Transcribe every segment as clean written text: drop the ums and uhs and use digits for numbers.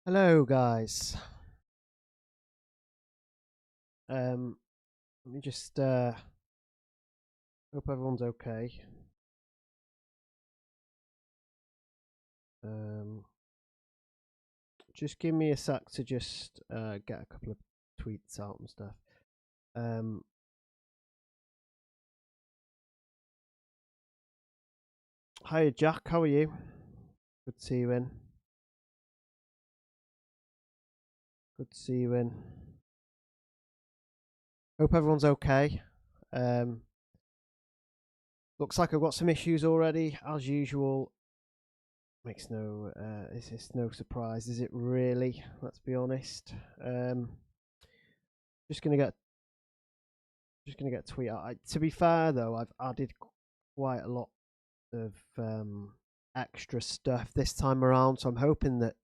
Hello, guys. Let me just hope everyone's okay. Just give me a sec to just get a couple of tweets out and stuff. Hiya, Jack. How are you? Good to see you in. Good to see you in. Hope everyone's okay. Looks like I've got some issues already, as usual. It's no surprise, is it really? Let's be honest. Just gonna get a tweet out. To be fair though, I've added quite a lot of extra stuff this time around, so I'm hoping that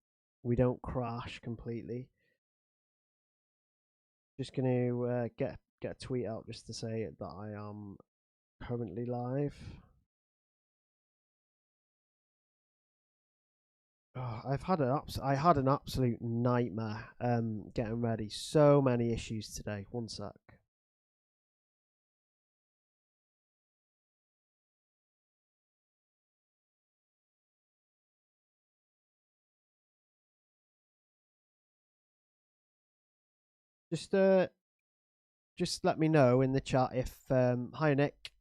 we don't crash completely. Just gonna get a tweet out just to say that I am currently live. Oh, I had an absolute nightmare getting ready. So many issues today. One sec. Just let me know in the chat if hi Nick,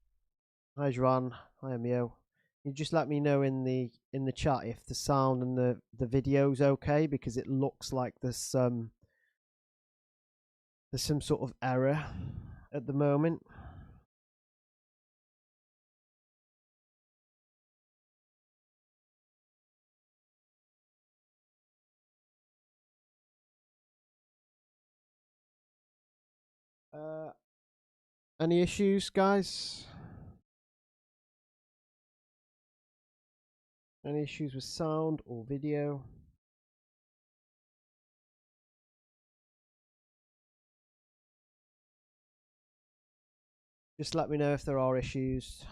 hi Joanne, hi Mio. You just let me know in the chat if the sound and the video's okay, because it looks like there's some sort of error at the moment. Any issues, guys? Any issues with sound or video? Just let me know if there are issues.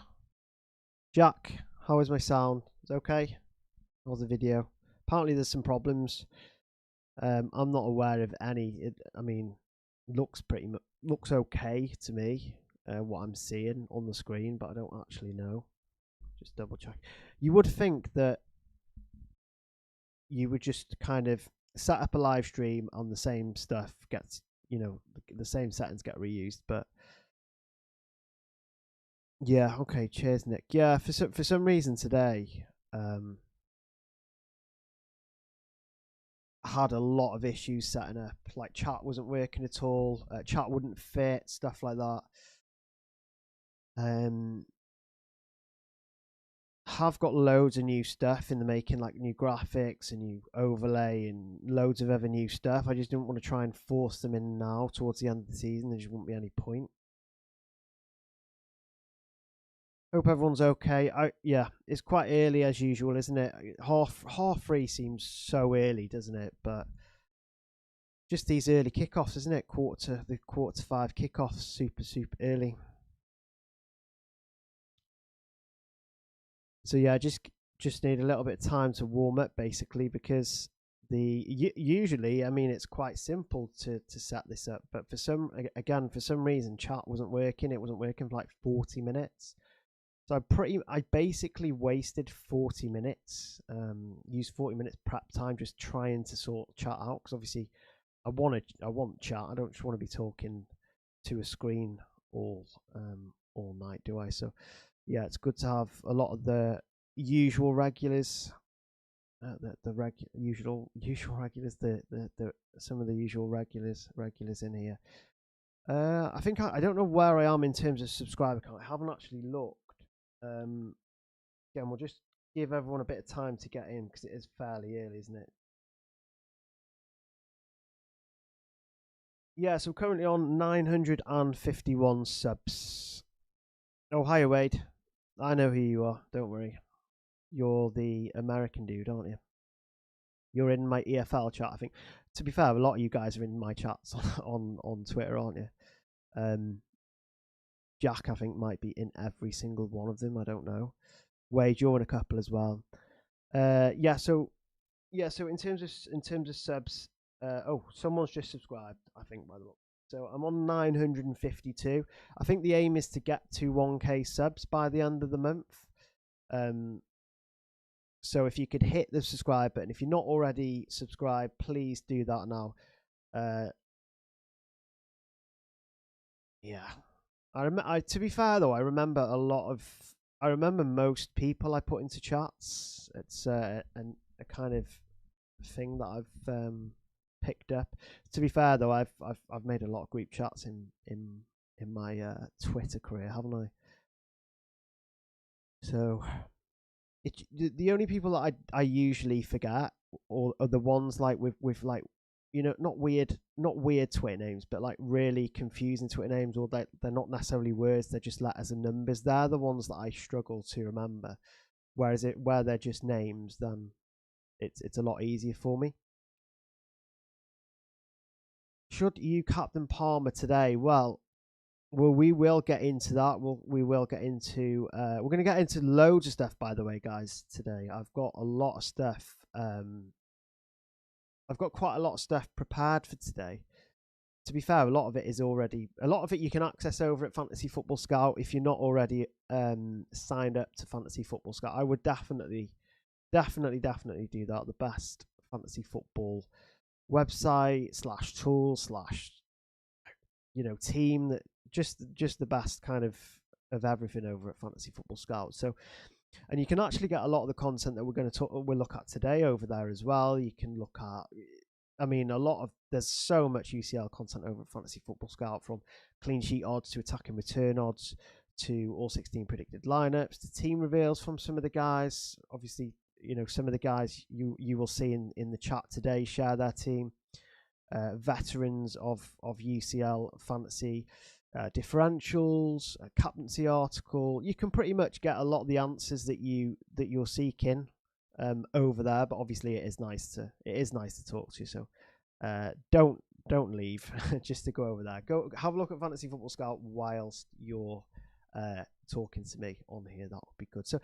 Jack, how is my sound? Is it okay? How's the video? Apparently there's some problems. I'm not aware of any. I mean, looks looks okay to me. What I'm seeing on the screen, but I don't actually know. Just double check. You would think that you would just kind of set up a live stream on the same stuff gets, the same settings get reused, but yeah, okay. Cheers, Nick. Yeah, for some reason today, I had a lot of issues setting up. Like chat wasn't working at all. Chat wouldn't fit, stuff like that. Have got loads of new stuff in the making, like new graphics and new overlay and loads of other new stuff. I just didn't want to try and force them in now towards the end of the season. There just wouldn't be any point. Hope everyone's okay. Yeah, it's quite early as usual, isn't it? Half three seems so early, doesn't it? But just these early kickoffs, isn't it? The quarter to five kickoffs, super early. So yeah, just need a little bit of time to warm up, basically, because usually, I mean, it's quite simple to set this up, but for some reason, chat wasn't working. It wasn't working for like 40 minutes. So I basically wasted 40 minutes, used 40 minutes prep time just trying to sort chat out, because obviously I want chat. I don't just want to be talking to a screen all night, do I? So yeah, it's good to have a lot of the usual regulars, usual regulars, the some of the usual regulars in here. I think I don't know where I am in terms of subscriber count. I haven't actually looked. Again, we'll just give everyone a bit of time to get in because it is fairly early, isn't it? Yeah, so currently on 951 subs. Oh, hi, Wade. I know who you are. Don't worry. You're the American dude, aren't you? You're in my EFL chat, I think. To be fair, a lot of you guys are in my chats on Twitter, aren't you? Jack, I think, might be in every single one of them. I don't know. Wade, you're in a couple as well. Yeah, so Yeah, so in terms of subs, oh, someone's just subscribed, I think, by the way. So I'm on 952. I think the aim is to get to 1K subs by the end of the month. Um, so if you could hit the subscribe button, if you're not already subscribed, please do that now. Uh, yeah, to be fair though, I remember most people I put into chats. It's a kind of thing that I've picked up. To be fair though, I've made a lot of group chats in my Twitter career, haven't I? So the only people that I usually forget or are the ones like with like, not weird Twitter names, but like really confusing Twitter names, or they're not necessarily words, they're just letters and numbers. They're the ones that I struggle to remember. Where they're just names, then it's a lot easier for me. Should you captain Palmer today? Well, we will get into that. We will get into. We're going to get into loads of stuff, by the way, guys. Today, I've got a lot of stuff. I've got quite a lot of stuff prepared for today. To be fair, a lot of it you can access over at Fantasy Football Scout. If you're not already signed up to Fantasy Football Scout, I would definitely do that. The best fantasy football website slash tool slash team, that just the best kind of everything over at Fantasy Football Scout. So, and you can actually get a lot of the content that we'll look at today over there as well. You can look at, I mean, there's so much UCL content over at Fantasy Football Scout, from clean sheet odds to attacking return odds to all 16 predicted lineups to team reveals from some of the guys. Obviously, some of the guys you will see in the chat today share their team. Veterans of UCL Fantasy, differentials, a captaincy article. You can pretty much get a lot of the answers that you're seeking over there. But obviously, it is nice to talk to you. So don't leave just to go over there. Go have a look at Fantasy Football Scout whilst you're talking to me on here. That would be good. So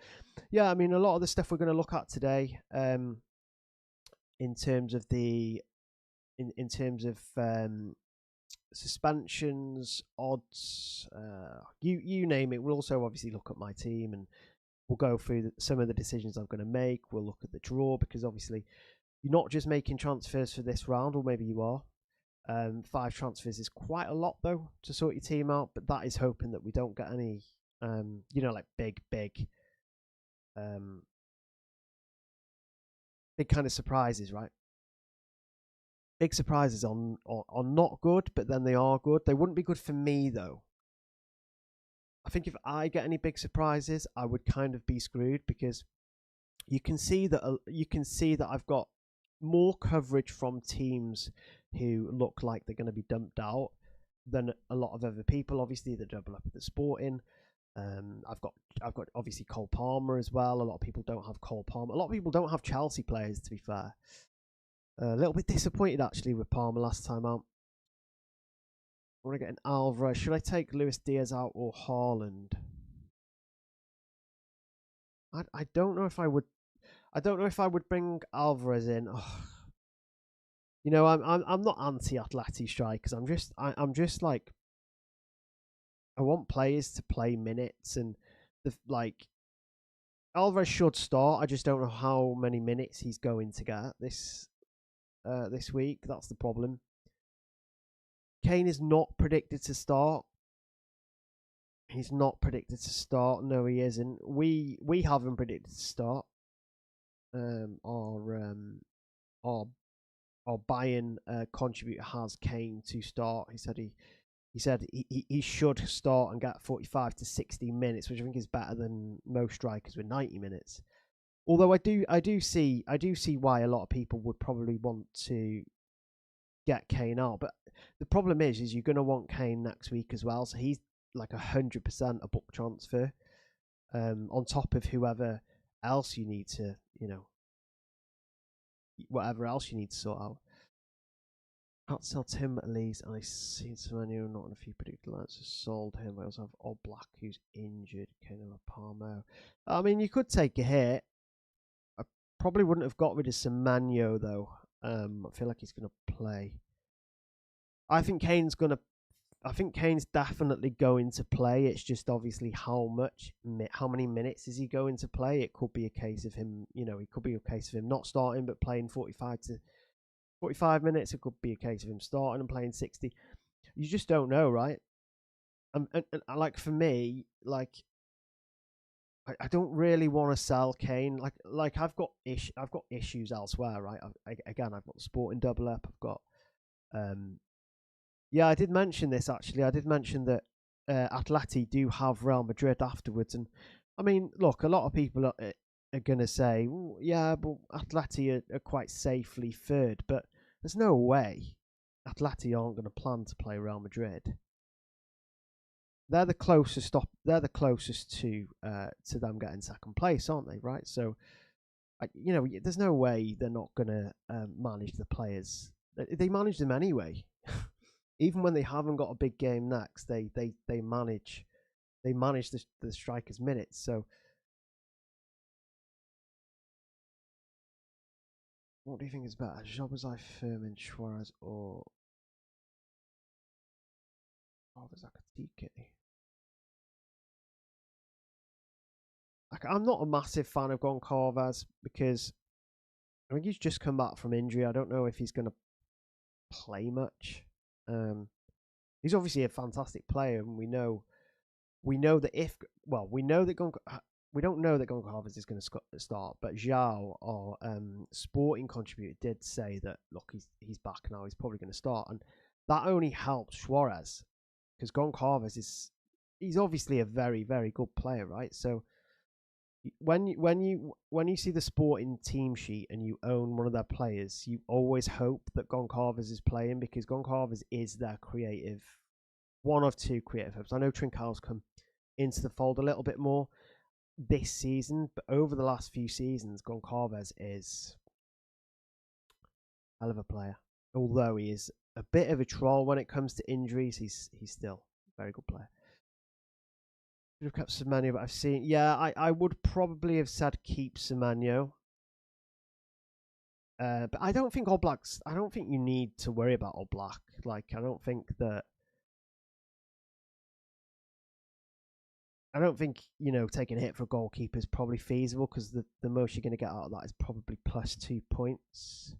yeah, I mean, a lot of the stuff we're going to look at today, in terms of suspensions, odds, you name it. We'll also obviously look at my team, and we'll go through some of the decisions I'm going to make. We'll look at the draw, because obviously you're not just making transfers for this round, or maybe you are. 5 transfers is quite a lot though to sort your team out, but that is hoping that we don't get any like big kind of surprises, right? Big surprises are not good, but then they are good. They wouldn't be good for me though. I think if I get any big surprises, I would kind of be screwed, because you can see that I've got more coverage from teams who look like they're going to be dumped out than a lot of other people. Obviously, the double up at the Sporting. I've got obviously Cole Palmer as well. A lot of people don't have Cole Palmer. A lot of people don't have Chelsea players, to be fair. A little bit disappointed actually with Palmer last time out. I want to get an Alvarez. Should I take Luis Diaz out or Haaland? I don't know if I would. I don't know if I would bring Alvarez in. Oh. I'm not anti-Atleti strikers. I'm just like, I want players to play minutes, and Alvarez should start. I just don't know how many minutes he's going to get this week. That's the problem. Kane is not predicted to start. He's not predicted to start. No, he isn't. We have him predicted to start. Our Bayern contributor has Kane to start. He said he should start and get 45 to 60 minutes, which I think is better than most strikers with 90 minutes. Although I do see why a lot of people would probably want to get Kane out, but the problem is you're going to want Kane next week as well, so he's like 100% a book transfer, on top of whoever else you need to, whatever else you need to sort out. Can't sell Tim at least, and I've seen Semenyo not on a few predicted lines, so sold him. I also have Oblak, who's injured. Kane and Palmer. I mean, you could take a hit. probably wouldn't have got rid of Semenyo though. I feel like he's going to play. I think Kane's definitely going to play. It's just obviously how many minutes is he going to play? It could be a case of him, it could be a case of him not starting but playing 45 minutes. It could be a case of him starting and playing 60. You just don't know, right? And like for me, like I don't really want to sell Kane. Like I've got issues elsewhere, right? I've got the Sporting double up. I've got yeah, I did mention this actually. I did mention that Atleti do have Real Madrid afterwards, and I mean, look, a lot of people are gonna say, yeah, but Atleti are quite safely third, but there's no way Atleti aren't going to plan to play Real Madrid. They're the closest to them getting second place, aren't they? Right, so there's no way they're not going to manage the players. They manage them anyway. Even when they haven't got a big game next, they manage the strikers' minutes. So, what do you think is better, Szoboszlai, Firmin, Suarez, or Zakatike? Like, I'm not a massive fan of Goncalves because I think he's just come back from injury. I don't know if he's going to play much. He's obviously a fantastic player, and we know that we don't know that Goncalves is going to start, but Zhao, our sporting contributor, did say that look, he's back now. He's probably going to start, and that only helps Suarez because Goncalves he's obviously a very, very good player, right? So when you see the sporting team sheet and you own one of their players, you always hope that Goncalves is playing because Goncalves is their one of two creative hopes. I know Trincão's come into the fold a little bit more this season, but over the last few seasons, Goncalves is a hell of a player. Although he is a bit of a troll when it comes to injuries, he's still a very good player. Should have kept Semenyo, but I've seen. Yeah, I would probably have said keep Semenyo. But I don't think I don't think you need to worry about Oblak. Like, I don't think taking a hit for a goalkeeper is probably feasible because the most you're going to get out of that is probably plus 2 points.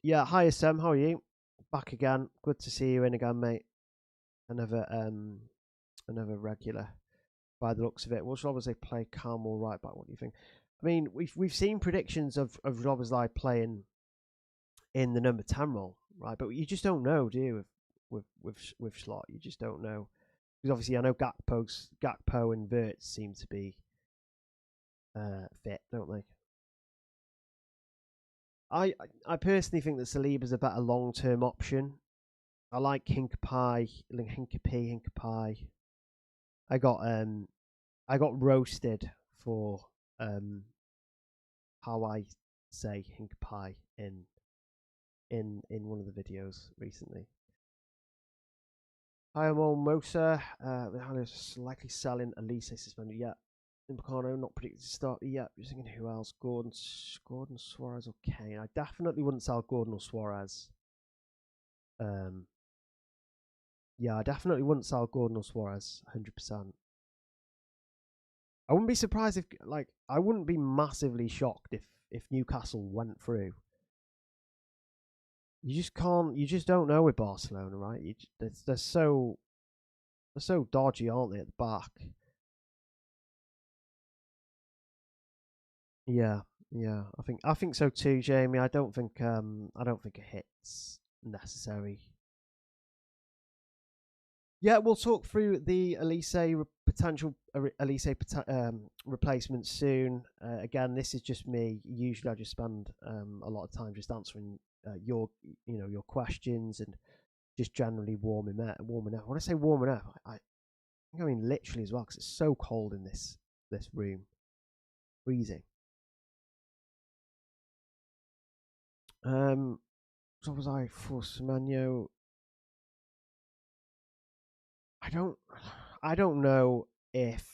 Yeah, hi Sam, how are you? Back again. Good to see you in again, mate. Another regular by the looks of it. Will Szoboszlai play Carmel right back? What do you think? I mean, we've seen predictions of Szoboszlai playing in the number 10 role, right? But you just don't know, do you? With Slot, you just don't know because obviously I know Gakpo and Wirtz seem to be fit, don't they? I personally think that Saliba's a better long term option. I like Hinkapi. I got roasted for how I say Hinkapi in one of the videos recently. Hi, I'm Mosa. Is likely selling Elise suspended yet. Impacano not predicted to start yet. Just thinking who else? Gordon, Suarez, or Kane. I definitely wouldn't sell Gordon or Suarez. Yeah, I definitely wouldn't sell Gordon or Suarez. 100%. I wouldn't be surprised I wouldn't be massively shocked if Newcastle went through. You just can't. You just don't know with Barcelona, right? They're so dodgy, aren't they, at the back? Yeah, yeah. I think so too, Jamie. I don't think a hit's necessary. Yeah, we'll talk through the potential Elise replacement soon. Again, this is just me. Usually, I just spend a lot of time just answering your questions and just generally warming up. When I say warming up, I mean literally as well because it's so cold in this room, freezing. So was I for Semenyo? I don't know if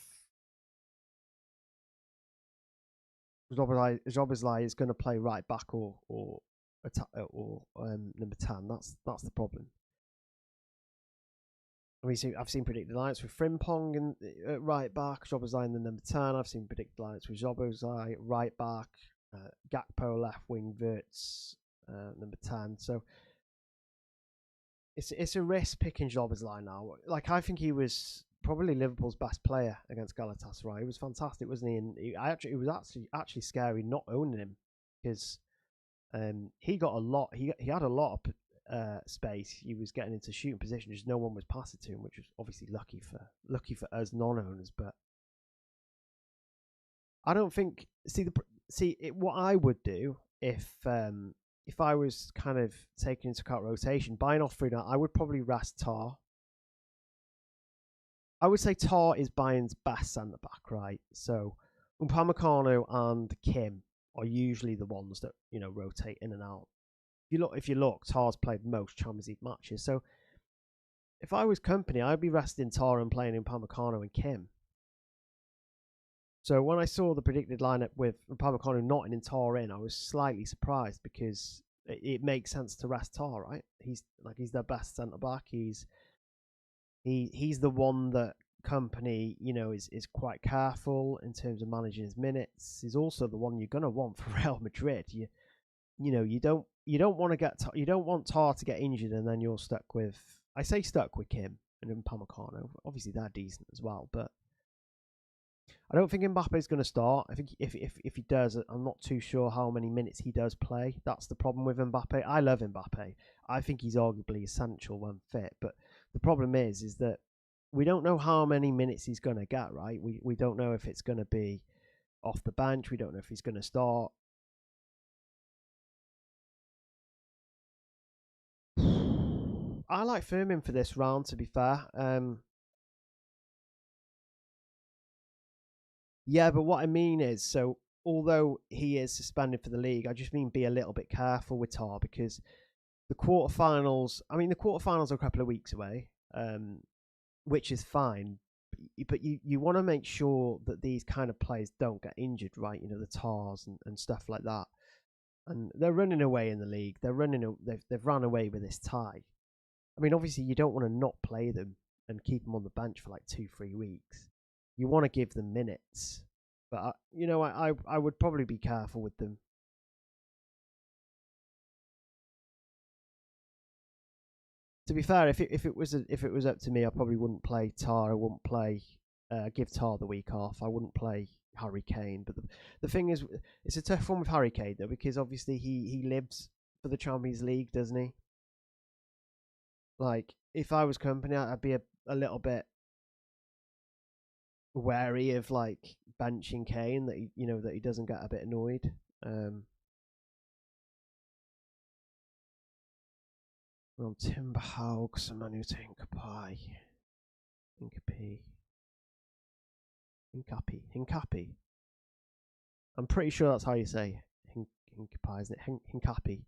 Szoboszlai is going to play right back or number 10. That's the problem. I've seen predicted lineups with Frimpong and right back, Szoboszlai in the number 10. I've seen predicted lineups with Szoboszlai right back, Gakpo left wing, Wirtz number 10. So it's a risk picking Szoboszlai now. Like, I think he was probably Liverpool's best player against Galatasaray. He was fantastic, wasn't he? And it was actually scary not owning him, because he got a lot. He had a lot of space. He was getting into shooting position, just no one was passing to him, which was obviously lucky for us non-owners. But I don't think. What I would do if I was kind of taking into account rotation, buying off through that, I would probably rest Tar. I would say Tar is Bayern's best centre back, right? So Upamecano and Kim are usually the ones that rotate in and out. If you look, Tar's played most Champions League matches. So if I was company, I'd be resting Tar and playing Upamecano and Kim. So when I saw the predicted lineup with Upamecano not in and Tar in, I was slightly surprised, because it makes sense to rest Tar, right? He's their best centre back. He's the one that company is quite careful in terms of managing his minutes. He's also the one you're gonna want for Real Madrid. You don't want Tar to get injured and then you're stuck with Kim and Upamecano. Obviously they're decent as well, but I don't think Mbappe's going to start. I think if he does, I'm not too sure how many minutes he does play. That's the problem with Mbappe. I love Mbappe. I think he's arguably essential when fit, but the problem is that we don't know how many minutes he's going to get, right? We don't know if it's going to be off the bench. We don't know if he's going to start. I like Firmin for this round, to be fair. Yeah, but what I mean is, so although he is suspended for the league, I just mean be a little bit careful with Tar, because the quarterfinals are a couple of weeks away, which is fine. But you want to make sure that these kind of players don't get injured, right? The Tars and stuff like that. And they're running away in the league. They've run away with this tie. I mean, obviously, you don't want to not play them and keep them on the bench for like 2-3 weeks. You want to give them minutes, but I would probably be careful with them. To be fair, if it was up to me, I probably wouldn't play Tar. I wouldn't play give Tar the week off. I wouldn't play Harry Kane. But the thing is, it's a tough one with Harry Kane though, because obviously he lives for the Champions League, doesn't he? Like, if I was company, I'd be a little bit wary of like benching Kane, that he doesn't get a bit annoyed. On Timber Haug, Samanu Hinkapi. Hinkapi. I'm pretty sure that's how you say Hinkapi, isn't it? Hinkapi.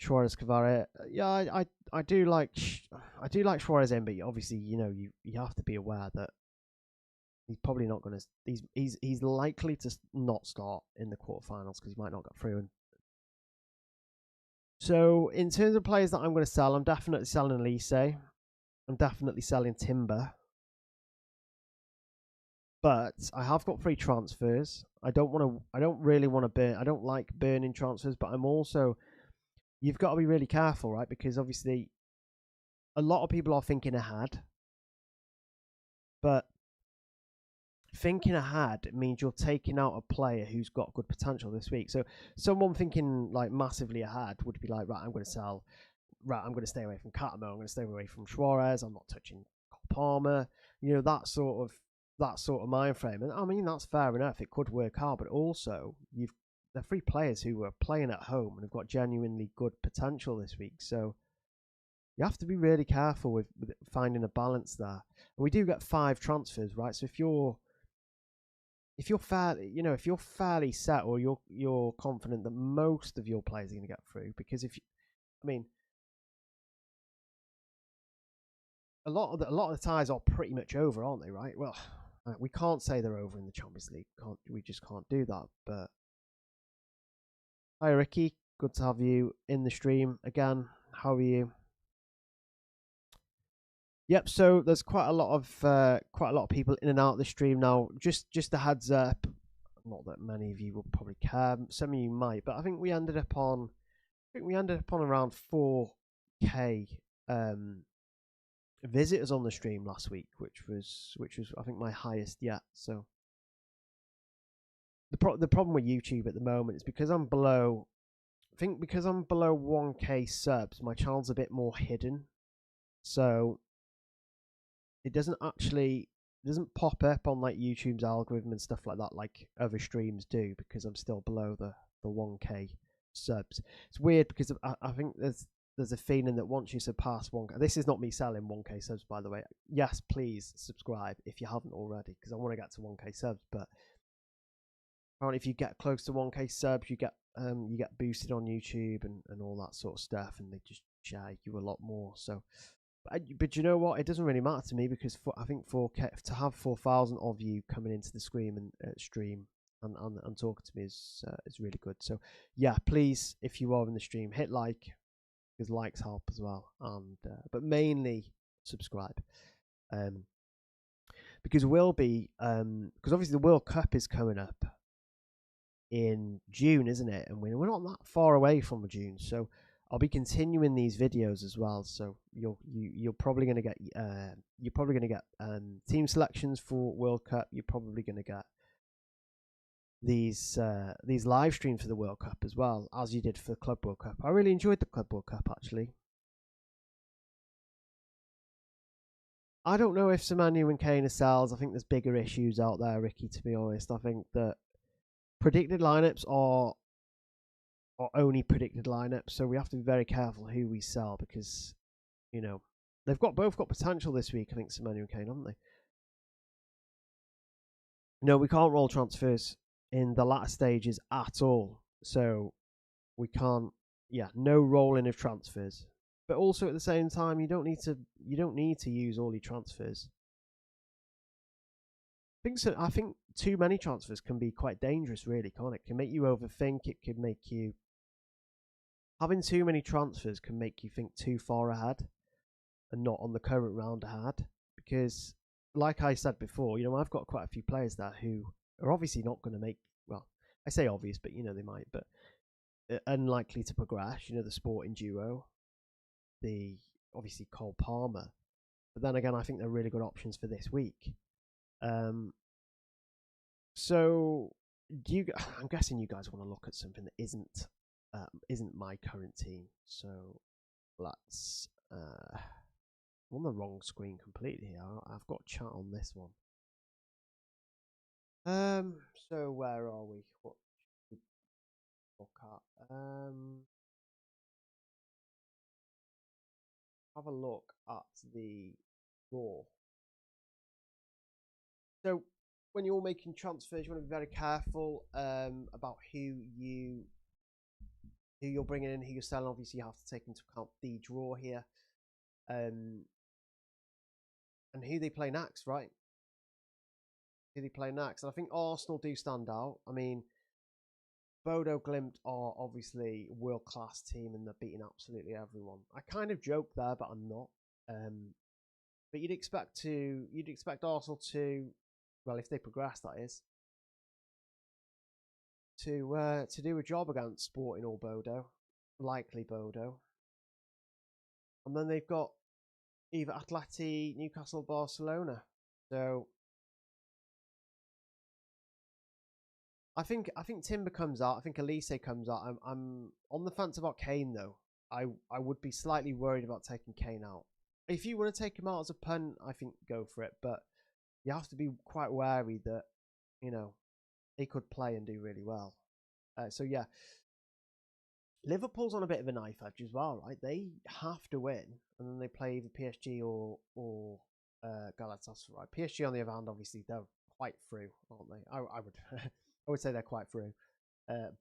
Suarez Cavara. Yeah, I do like Suarez in, but obviously you have to be aware that he's probably not going to. He's likely to not start in the quarterfinals because he might not get through. And so in terms of players that I'm going to sell, I'm definitely selling Elise. I'm definitely selling Timber. But I have got free transfers. I don't really want to burn. I don't like burning transfers, but I'm also. You've got to be really careful, right? Because obviously, a lot of people are thinking ahead, but thinking ahead means you're taking out a player who's got good potential this week. So someone thinking like massively ahead would be like, right, I'm going to sell. Right, I'm going to stay away from Catamo. I'm going to stay away from Suarez. I'm not touching Palmer. That sort of mind frame. And I mean, that's fair enough. It could work out, but also they're 3 players who are playing at home and have got genuinely good potential this week. So you have to be really careful with finding a balance there. And we do get 5 transfers, right? So if you're fairly set, or you're confident that most of your players are going to get through, because a lot of the ties are pretty much over, aren't they? Right. Well, We can't say they're over in the Champions League. We just can't do that. But hi, Ricky. Good to have you in the stream again. How are you? Yep. So there's quite a lot of people in and out of the stream now. Just a heads up. Not that many of you will probably care. Some of you might, but I think we ended up on around 4K visitors on the stream last week, which was I think my highest yet. So the problem with YouTube at the moment is because I'm below. I think because I'm below 1K subs, my channel's a bit more hidden. So it doesn't pop up on like YouTube's algorithm and stuff like that like other streams do because I'm still below the 1K subs. It's weird because I think there's a feeling that once you surpass 1K, this is not me selling 1K subs, by the way. Yes, please subscribe if you haven't already, because I want to get to 1K subs. But apparently, if you get close to 1K subs, you get boosted on YouTube and all that sort of stuff, and they just share you a lot more. So, but you know what? It doesn't really matter to me because I think 4K to have 4,000 of you coming into the stream and talking to me is really good. So yeah, please, if you are in the stream, hit like, because likes help as well, and but mainly subscribe, because we'll be because obviously the World Cup is coming up in June, isn't it? And we're not that far away from June, so I'll be continuing these videos as well. So you're probably going to get team selections for World Cup. You're probably going to get these live streams for the World Cup as well, as you did for the Club World Cup. I really enjoyed the Club World Cup, actually. I don't know if Semanu and Kane are sells. I think there's bigger issues out there, Ricky, to be honest. I think that predicted lineups are only predicted lineups, so we have to be very careful who we sell because, you know, they've both got potential this week, I think, Semanu and Kane, haven't they? No, we can't roll transfers in the latter stages at all. So we can't, no rolling of transfers. But also at the same time, you don't need to use all your transfers. I think too many transfers can be quite dangerous, really, can't it? It can make you overthink. It can make you having too many transfers can make you think too far ahead and not on the current round ahead. Because, like I said before, I've got quite a few players there who are obviously not going to make. Well, I say obvious, but they might. But unlikely to progress. The Sporting duo, the obviously Cole Palmer. But then again, I think they're really good options for this week. So I'm guessing you guys want to look at something that isn't my current team. So let's. I'm on the wrong screen completely here. I've got chat on this one. So where are we? What should we look at? Have a look at the draw. So when you're making transfers, you want to be very careful about who you're bringing in, who you're selling. Obviously, you have to take into account the draw here, and who they play next, right? Who they play next. And I think Arsenal do stand out. I mean, Bodo Glimt are obviously a world-class team and they're beating absolutely everyone. I kind of joke there, but I'm not. But you'd expect Arsenal to, well, if they progress, that is, to do a job against Sporting or Bodo, likely Bodo. And then they've got either Atleti, Newcastle, Barcelona. So I think Timber comes out. I think Elise comes out. I'm on the fence about Kane though. I would be slightly worried about taking Kane out. If you want to take him out as a punt, I think go for it. But you have to be quite wary that he could play and do really well. So yeah, Liverpool's on a bit of a knife edge as well, right? They have to win, and then they play either PSG or Galatasaray. PSG on the other hand, obviously they're quite through, aren't they? I would I would say they're quite through.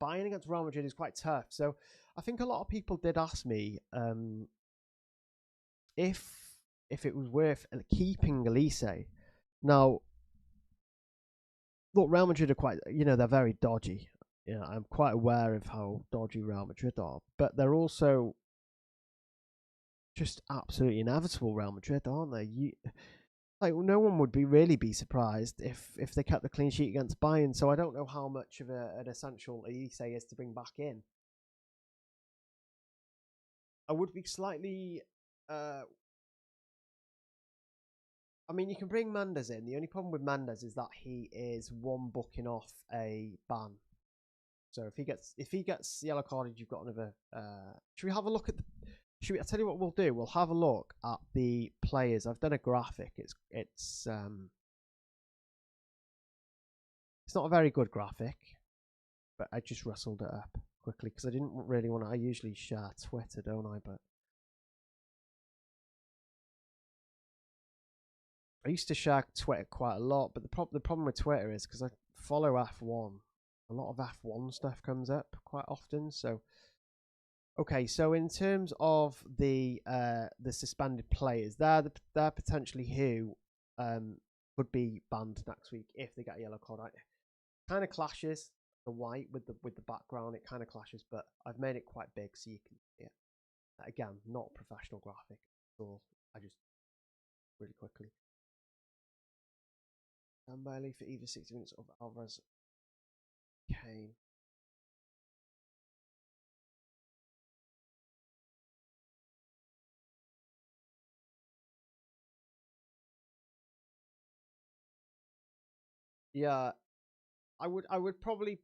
Bayern against Real Madrid is quite tough. So I think a lot of people did ask me if it was worth keeping Elise. Now, look, Real Madrid are quite, they're very dodgy. I'm quite aware of how dodgy Real Madrid are, but they're also just absolutely inevitable. Real Madrid, aren't they? Like, no one would be surprised if they kept the clean sheet against Bayern. So I don't know how much of an essential Elise is to bring back in. I would be slightly. I mean, you can bring Mendes in. The only problem with Mendes is that he is one booking off a ban. So if he gets yellow carded, you've got another. Should we have a look at the? I tell you what we'll do. We'll have a look at the players. I've done a graphic. It's not a very good graphic, but I just rustled it up quickly because I didn't really want to. I usually share Twitter, don't I? But I used to share Twitter quite a lot. But the problem with Twitter is because I follow F1, a lot of F1 stuff comes up quite often. So okay, so in terms of the suspended players, they're potentially who would be banned next week if they get a yellow card. Kind of clashes the white with the background. It kind of clashes, but I've made it quite big so you can see it. Again, not a professional graphic at all. I just really quickly. Dan Bailey for either 60 minutes of Alvarez Kane. Yeah, I would probably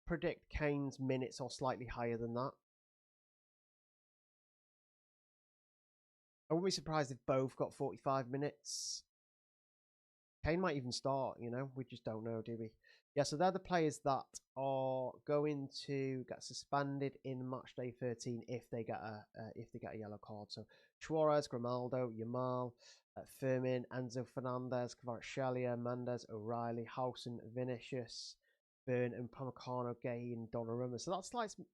predict Kane's minutes or slightly higher than that. I wouldn't be surprised if both got 45 minutes. Kane might even start, we just don't know, do we? Yeah, so they're the players that are going to get suspended in Matchday 13 if they get a yellow card. So Suarez, Grimaldo, Yamal, Firmin, Enzo Fernandez, Kvaratskhelia, Mendes, O'Reilly, Housen, Vinicius, Byrne, and Pamecano, Gay, and Donnarumma. So that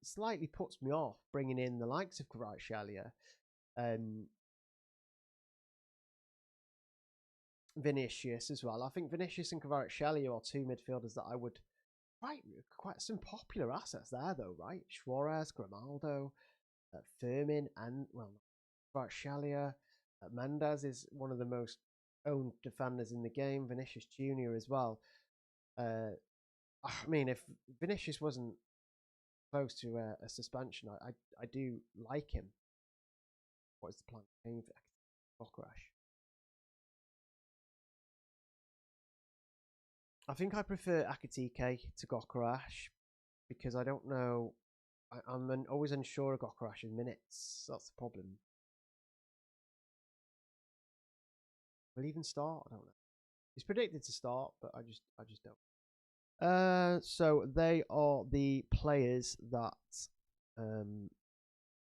slightly puts me off bringing in the likes of Kvaratskhelia. Vinicius as well. I think Vinicius and Kvaratskhelia are two midfielders that I would quite some popular assets there though, right? Suarez, Grimaldo, Firmin, and Kvaratskhelia. Mendes is one of the most owned defenders in the game. Vinicius Junior as well. I mean, if Vinicius wasn't close to a suspension, I do like him. What is the plan for Bokarash? I think I prefer Akatike to Gokarash because I don't know. I'm always unsure of Gokarash's minutes. That's the problem. Will he even start? I don't know. He's predicted to start, but I just don't. So they are the players um,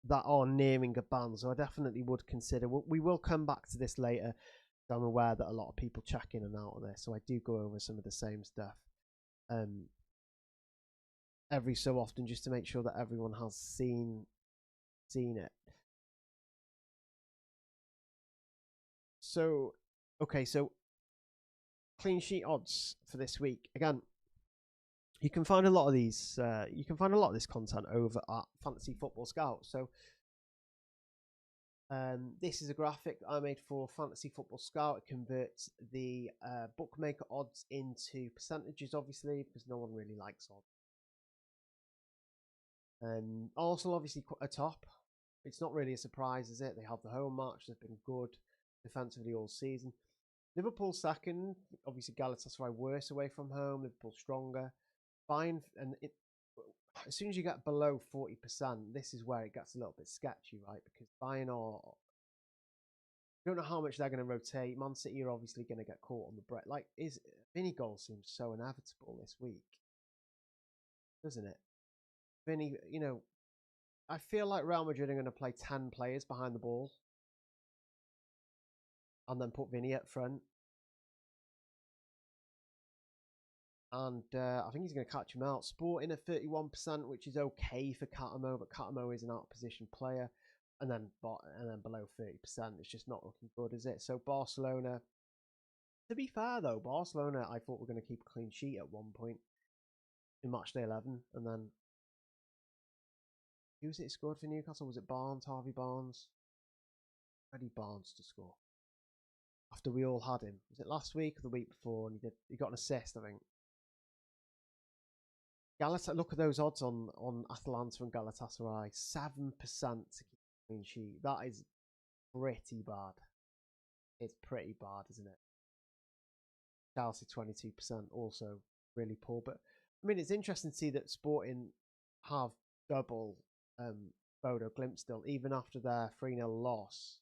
that are nearing a ban. So I definitely would consider. We will come back to this later. I'm aware that a lot of people check in and out of this, so I do go over some of the same stuff every so often just to make sure that everyone has seen it. So okay, so clean sheet odds for this week. Again, you can find a lot of these. You can find a lot of this content over at Fantasy Football Scout. So this is a graphic I made for Fantasy Football Scout. It converts the bookmaker odds into percentages, obviously, because no one really likes odds. Arsenal obviously atop. It's not really a surprise, is it? They have the home match. They've been good defensively all season. Liverpool second. Obviously, Galatasaray worse away from home. Liverpool stronger. Fine, and as soon as you get below 40%, this is where it gets a little bit sketchy, right? Because Bayern are, you don't know how much they're going to rotate. Man City are obviously going to get caught on the break. Like, Vinny goal seems so inevitable this week, doesn't it? Vinny, I feel like Real Madrid are going to play 10 players behind the ball and then put Vinny up front. And I think he's going to catch him out. Sporting at 31%, which is okay for Catamo, but Catamo is an out of position player. And then below 30%, it's just not looking good, is it? So Barcelona To be fair though, Barcelona I thought were going to keep a clean sheet at one point in Matchday 11, and then who was it scored for Newcastle? Was it Barnes, Harvey Barnes? Eddie Barnes to score after we all had him. Was it last week or the week before? And he got an assist, I think. Look at those odds on Atalanta and Galatasaray. 7% to keep a clean sheet. That is pretty bad. It's pretty bad, isn't it? Chelsea 22%, also really poor. But I mean, it's interesting to see that Sporting have double Bodo Glimt still, even after their 3-0 loss.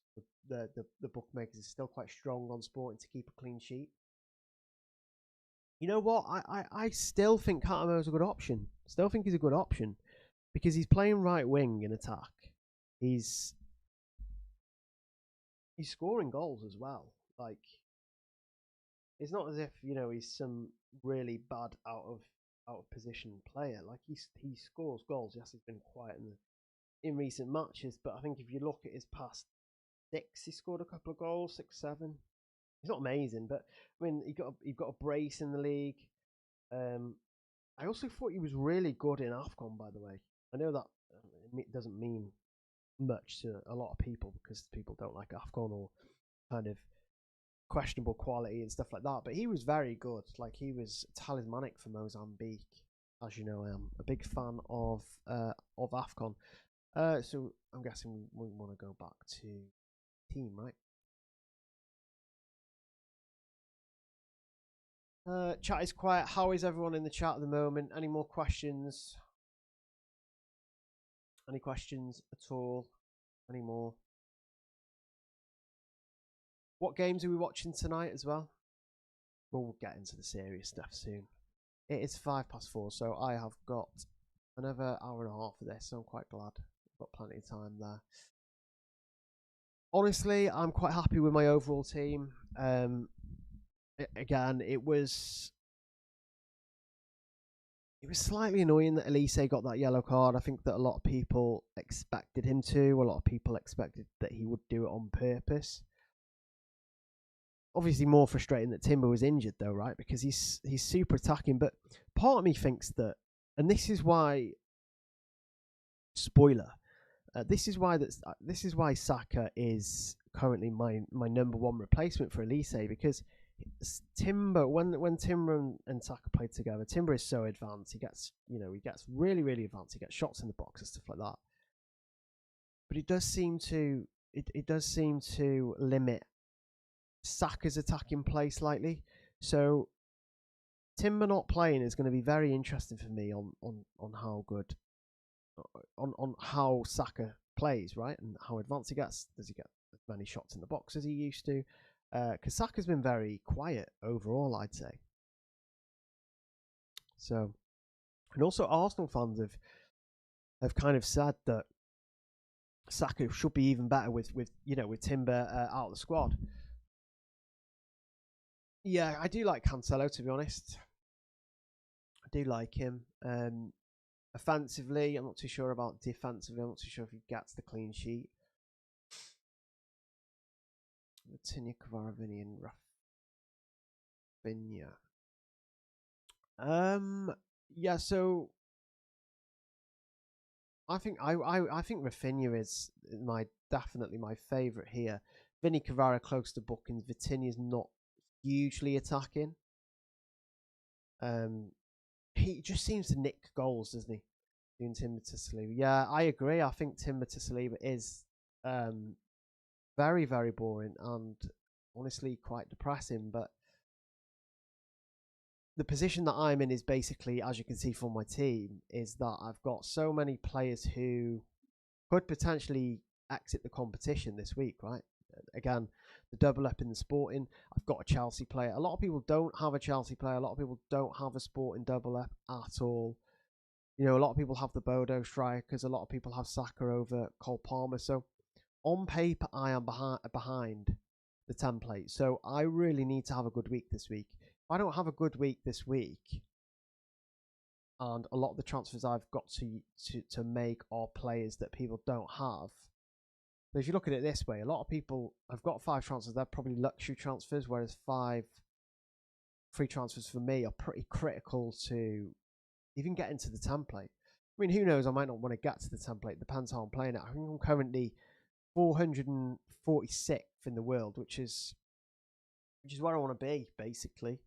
The bookmakers are still quite strong on Sporting to keep a clean sheet. You know what? I still think Catamo is a good option. Still think he's a good option because he's playing right wing in attack. He's scoring goals as well. Like, it's not as if he's some really bad out of position player. Like he scores goals. Yes, he's been quiet in recent matches, but I think if you look at his past 6, he scored a couple of goals, 6, 7. He's not amazing, but I mean, he got a brace in the league. I also thought he was really good in AFCON, by the way. I know that it doesn't mean much to a lot of people because people don't like AFCON or kind of questionable quality and stuff like that. But he was very good. Like, he was talismanic for Mozambique. As you know, I am a big fan of AFCON. So I'm guessing we want to go back to team, right? Chat is quiet. How is everyone in the chat at the moment? Any more questions? Any questions at all? Any more? What games are we watching tonight as well? We'll get into the serious stuff soon. It is 4:05, so I have got another hour and a half for this, so I'm quite glad. I've got plenty of time there. Honestly, I'm quite happy with my overall team. Again, it was slightly annoying that Elise got that yellow card. I think that a lot of people expected him to. A lot of people expected that he would do it on purpose. Obviously, more frustrating that Timber was injured, though, right? Because he's super attacking. But part of me thinks that, and this is why, spoiler, this is why Saka is currently my number one replacement for Elise, because Timber, when Timber and Saka play together, Timber is so advanced. He gets really, really advanced. He gets shots in the box and stuff like that. But it does seem to limit Saka's attacking play slightly. So Timber not playing is going to be very interesting for me on how good on how Saka plays, right, and how advanced he gets. Does he get as many shots in the box as he used to? Because Saka's been very quiet overall, I'd say. So, and also Arsenal fans have kind of said that Saka should be even better with Timber out of the squad. Yeah, I do like Cancelo, to be honest. I do like him. Offensively, I'm not too sure about defensively. I'm not too sure if he gets the clean sheet. Vitinha, Kvaravini, and Rafinha. Yeah. So I think think Rafinha is definitely my favourite here. Vinny Cavara close to bookings. Vitinha's not hugely attacking. He just seems to nick goals, doesn't he? Doing Timber to Saliba. Yeah, I agree. I think Timber to Saliba is very, very boring and honestly quite depressing. But the position that I'm in is basically, as you can see from my team, is that I've got so many players who could potentially exit the competition this week, right? Again, the double up in the Sporting. I've got a Chelsea player. A lot of people don't have a Chelsea player. A lot of people don't have a Sporting double up at all. A lot of people have the Bodo strikers. A lot of people have Saka over Cole Palmer. So on paper, I am behind the template. So I really need to have a good week this week. If I don't have a good week this week, and a lot of the transfers I've got to make are players that people don't have. But if you look at it this way, a lot of people have got 5 transfers. They're probably luxury transfers, whereas 5 free transfers for me are pretty critical to even getting to the template. I mean, who knows? I might not want to get to the template. It depends how I'm playing it. I think I'm currently 446th in the world, which is where I want to be, basically.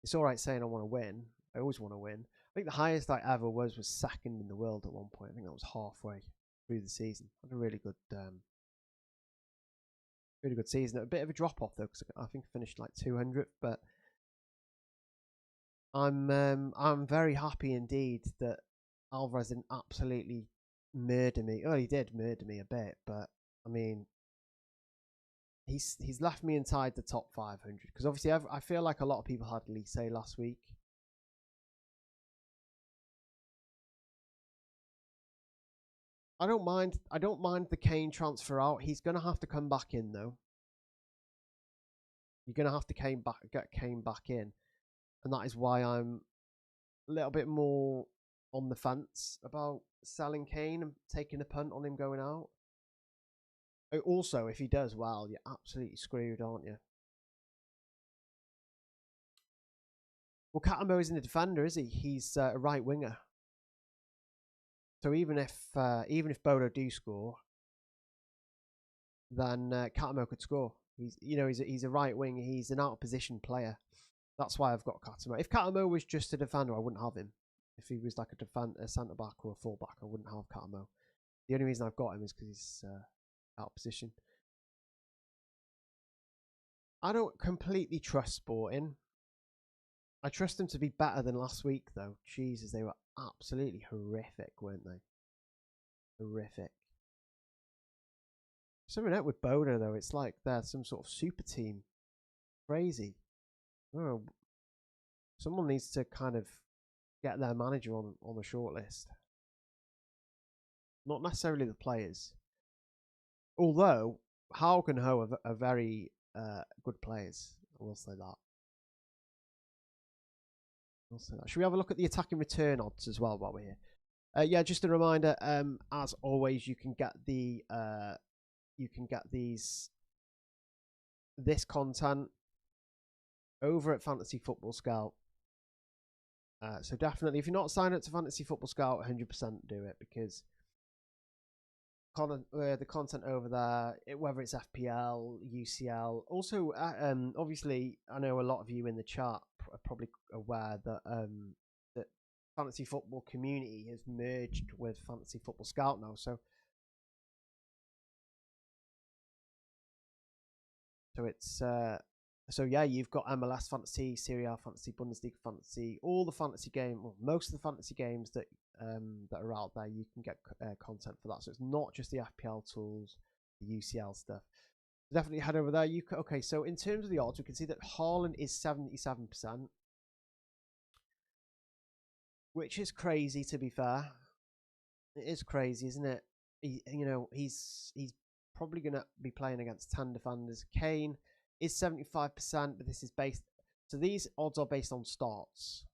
It's all right saying I want to win. I always want to win. I think the highest I ever was second in the world at one point. I think that was halfway through the season. I had a really good season. A bit of a drop off though, because I think I finished like 200th. But I'm very happy indeed that Alvarez didn't absolutely murder me. Oh, he did murder me a bit, but I mean, he's left me inside the top 500 because obviously I feel like a lot of people had Lise last week. I don't mind the Kane transfer out. He's gonna have to come back in though. You're gonna have to get Kane back in, and that is why I'm a little bit more on the fence about selling Kane and taking a punt on him going out. Also, if he does well, you're absolutely screwed, aren't you? Well, Catamo isn't a defender, is he? He's a right winger. So even if Bodo do score, then Catamo could score. He's a right wing. He's an out of position player. That's why I've got Catamo. If Catamo was just a defender, I wouldn't have him. If he was like a centre back or a full back, I wouldn't have Catamo. The only reason I've got him is because he's out of position. I don't completely trust Sporting. I trust them to be better than last week, though. Jesus, they were absolutely horrific, weren't they? Horrific. Something out with Bodo, though. It's like they're some sort of super team. Crazy. Oh, someone needs to kind of get their manager on the short list. Not necessarily the players. Although, Haug and Ho are very good players. I will say that. Should we have a look at the attacking return odds as well while we're here? Yeah, just a reminder. As always, you can get this content over at Fantasy Football Scout. So definitely, if you're not signed up to Fantasy Football Scout, 100% do it because the content over there, whether it's FPL, UCL, also obviously, I know a lot of you in the chat are probably aware that that Fantasy Football Community has merged with Fantasy Football Scout now. So it's yeah, you've got MLS Fantasy, Serie A Fantasy, Bundesliga Fantasy, all the fantasy most of the fantasy games that are out there. You can get content for that. So it's not just the FPL tools, the UCL stuff. Definitely head over there. Okay. So in terms of the odds, we can see that Haaland is 77%, which is crazy. To be fair, it is crazy, isn't it? He's probably going to be playing against 10 defenders. Kane is 75%, but this is based. So these odds are based on starts.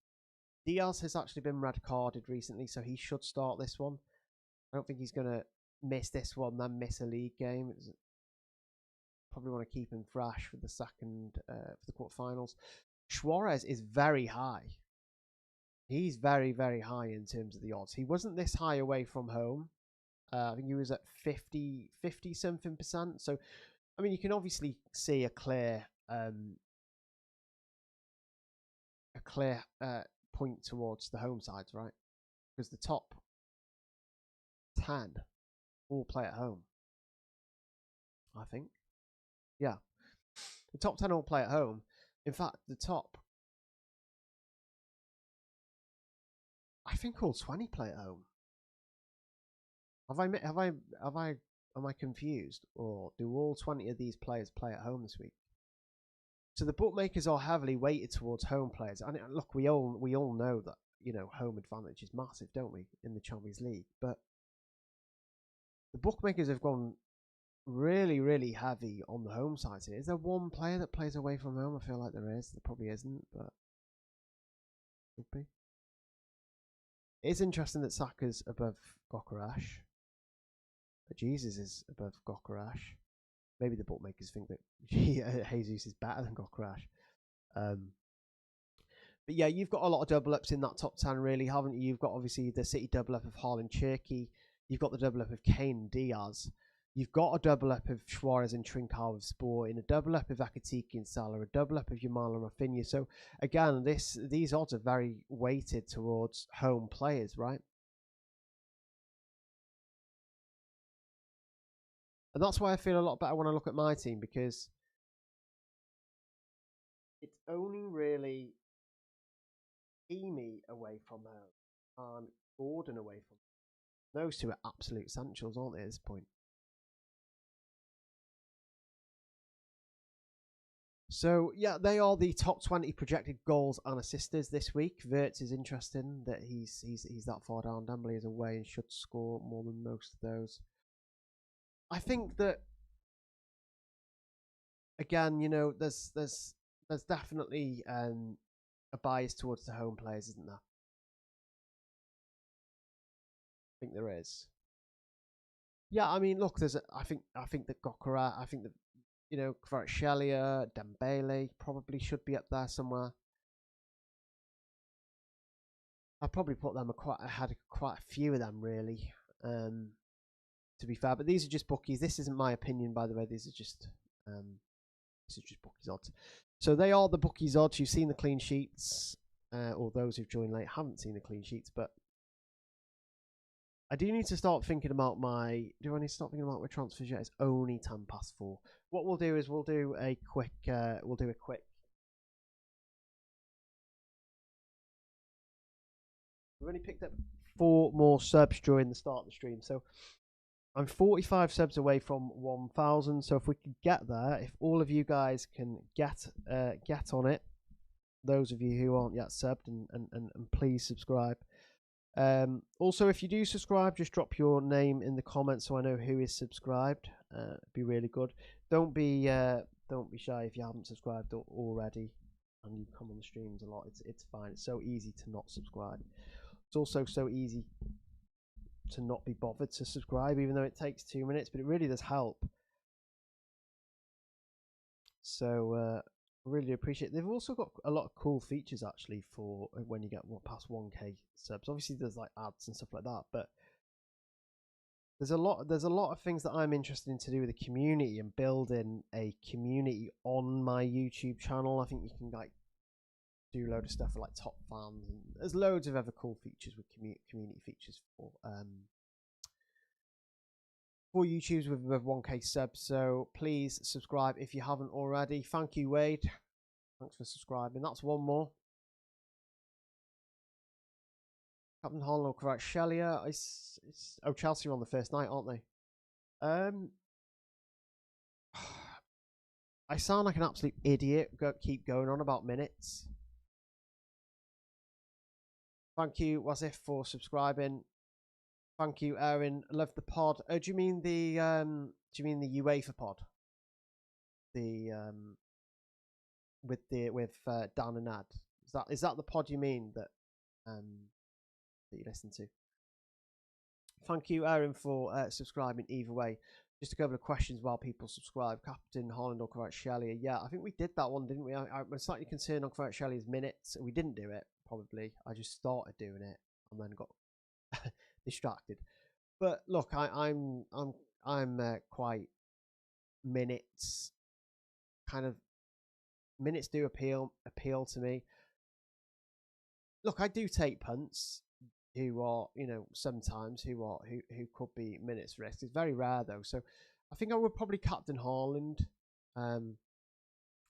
Diaz has actually been red carded recently, so he should start this one. I don't think he's going to miss this one, then miss a league game. Probably want to keep him fresh for the for the quarterfinals. Suarez is very high. He's very, very high in terms of the odds. He wasn't this high away from home. I think he was at 50 something percent. So, I mean, you can obviously see a clear point towards the home sides, right? Because the top 10 all play at home. I think. Yeah. The top 10 all play at home. In fact, the top, I think all 20 play at home. Am I confused? Or do all 20 of these players play at home this week? So the bookmakers are heavily weighted towards home players. And look, we all know that, home advantage is massive, don't we, in the Champions League? But the bookmakers have gone really, really heavy on the home side here. Is there one player that plays away from home? I feel like there is. There probably isn't, but could be. It is interesting that Saka's above Gokarash. But Jesus is above Gokarash. Maybe the bookmakers think that Jesus is better than Gokarash. But yeah, you've got a lot of double ups in that top 10, really, haven't you? You've got obviously the City double up of Haaland, Cherky. You've got the double up of Kane and Diaz. You've got a double up of Suarez and Trincao with Sporting, a double up of Akatiki and Salah, a double up of Yamal and Rafinha. So again, these odds are very weighted towards home players, right? And that's why I feel a lot better when I look at my team, because it's only really Emi away from home and Gordon away from home. Those two are absolute essentials, aren't they, at this point? So yeah, they are the top 20 projected goals and assists this week. Wirtz is interesting that he's that far down. Dembele is away and should score more than most of those. I think that again, there's definitely a bias towards the home players, isn't there? I think there is. Yeah, I mean, look, I think that Gokora, I think that Kvaratskhelia, Dembele probably should be up there somewhere. I probably put them I had quite a few of them really, to be fair. But these are just bookies. This isn't my opinion, by the way. These are just bookies odds. So they are the bookies odds. You've seen the clean sheets, or those who've joined late haven't seen the clean sheets. But I do need to start thinking about my. Do I need to start thinking about my transfers yet? It's only 4:10. What we'll do is we'll do a quick. We've only picked up 4 more subs during the start of the stream, so I'm 45 subs away from 1,000. So if we can get there, if all of you guys can get on it, those of you who aren't yet subbed, and please subscribe. Also, if you do subscribe, just drop your name in the comments so I know who is subscribed. It'd be really good. Don't be shy if you haven't subscribed already and you come on the streams a lot. It's fine. It's so easy to not subscribe. It's also so easy to not be bothered to subscribe, even though it takes 2 minutes, but it really does help. So really appreciate it. They've also got a lot of cool features actually for when you get past 1k subs. Obviously there's like ads and stuff like that, but there's a lot of things that I'm interested in to do with the community and building a community on my YouTube channel. I think you can like do a load of stuff for like top fans, and there's loads of other cool features with community features for YouTubes with 1k subs. So please subscribe if you haven't already. Thank you, Wade. Thanks for subscribing. That's one more. Captain Haaland or Kvaratskhelia. Oh, Chelsea are on the first night, aren't they? I sound like an absolute idiot. Keep going on about minutes. Thank you, Wasif, for subscribing. Thank you, Aaron. Love the pod. Do you mean the UEFA pod? The with Dan and Nad. Is that the pod you mean that you listen to? Thank you, Aaron, for subscribing. Either way, just a couple of questions while people subscribe. Captain Haaland or Kvaratskhelia? Yeah, I think we did that one, didn't we? I was slightly concerned on Kvaratskelia's minutes. We didn't do it, probably. I just started doing it and then got distracted. But look, I'm quite minutes. Kind of minutes do appeal to me. Look, I do take punts who are sometimes who could be minutes risk. It's very rare though, so I think I would probably captain Haaland.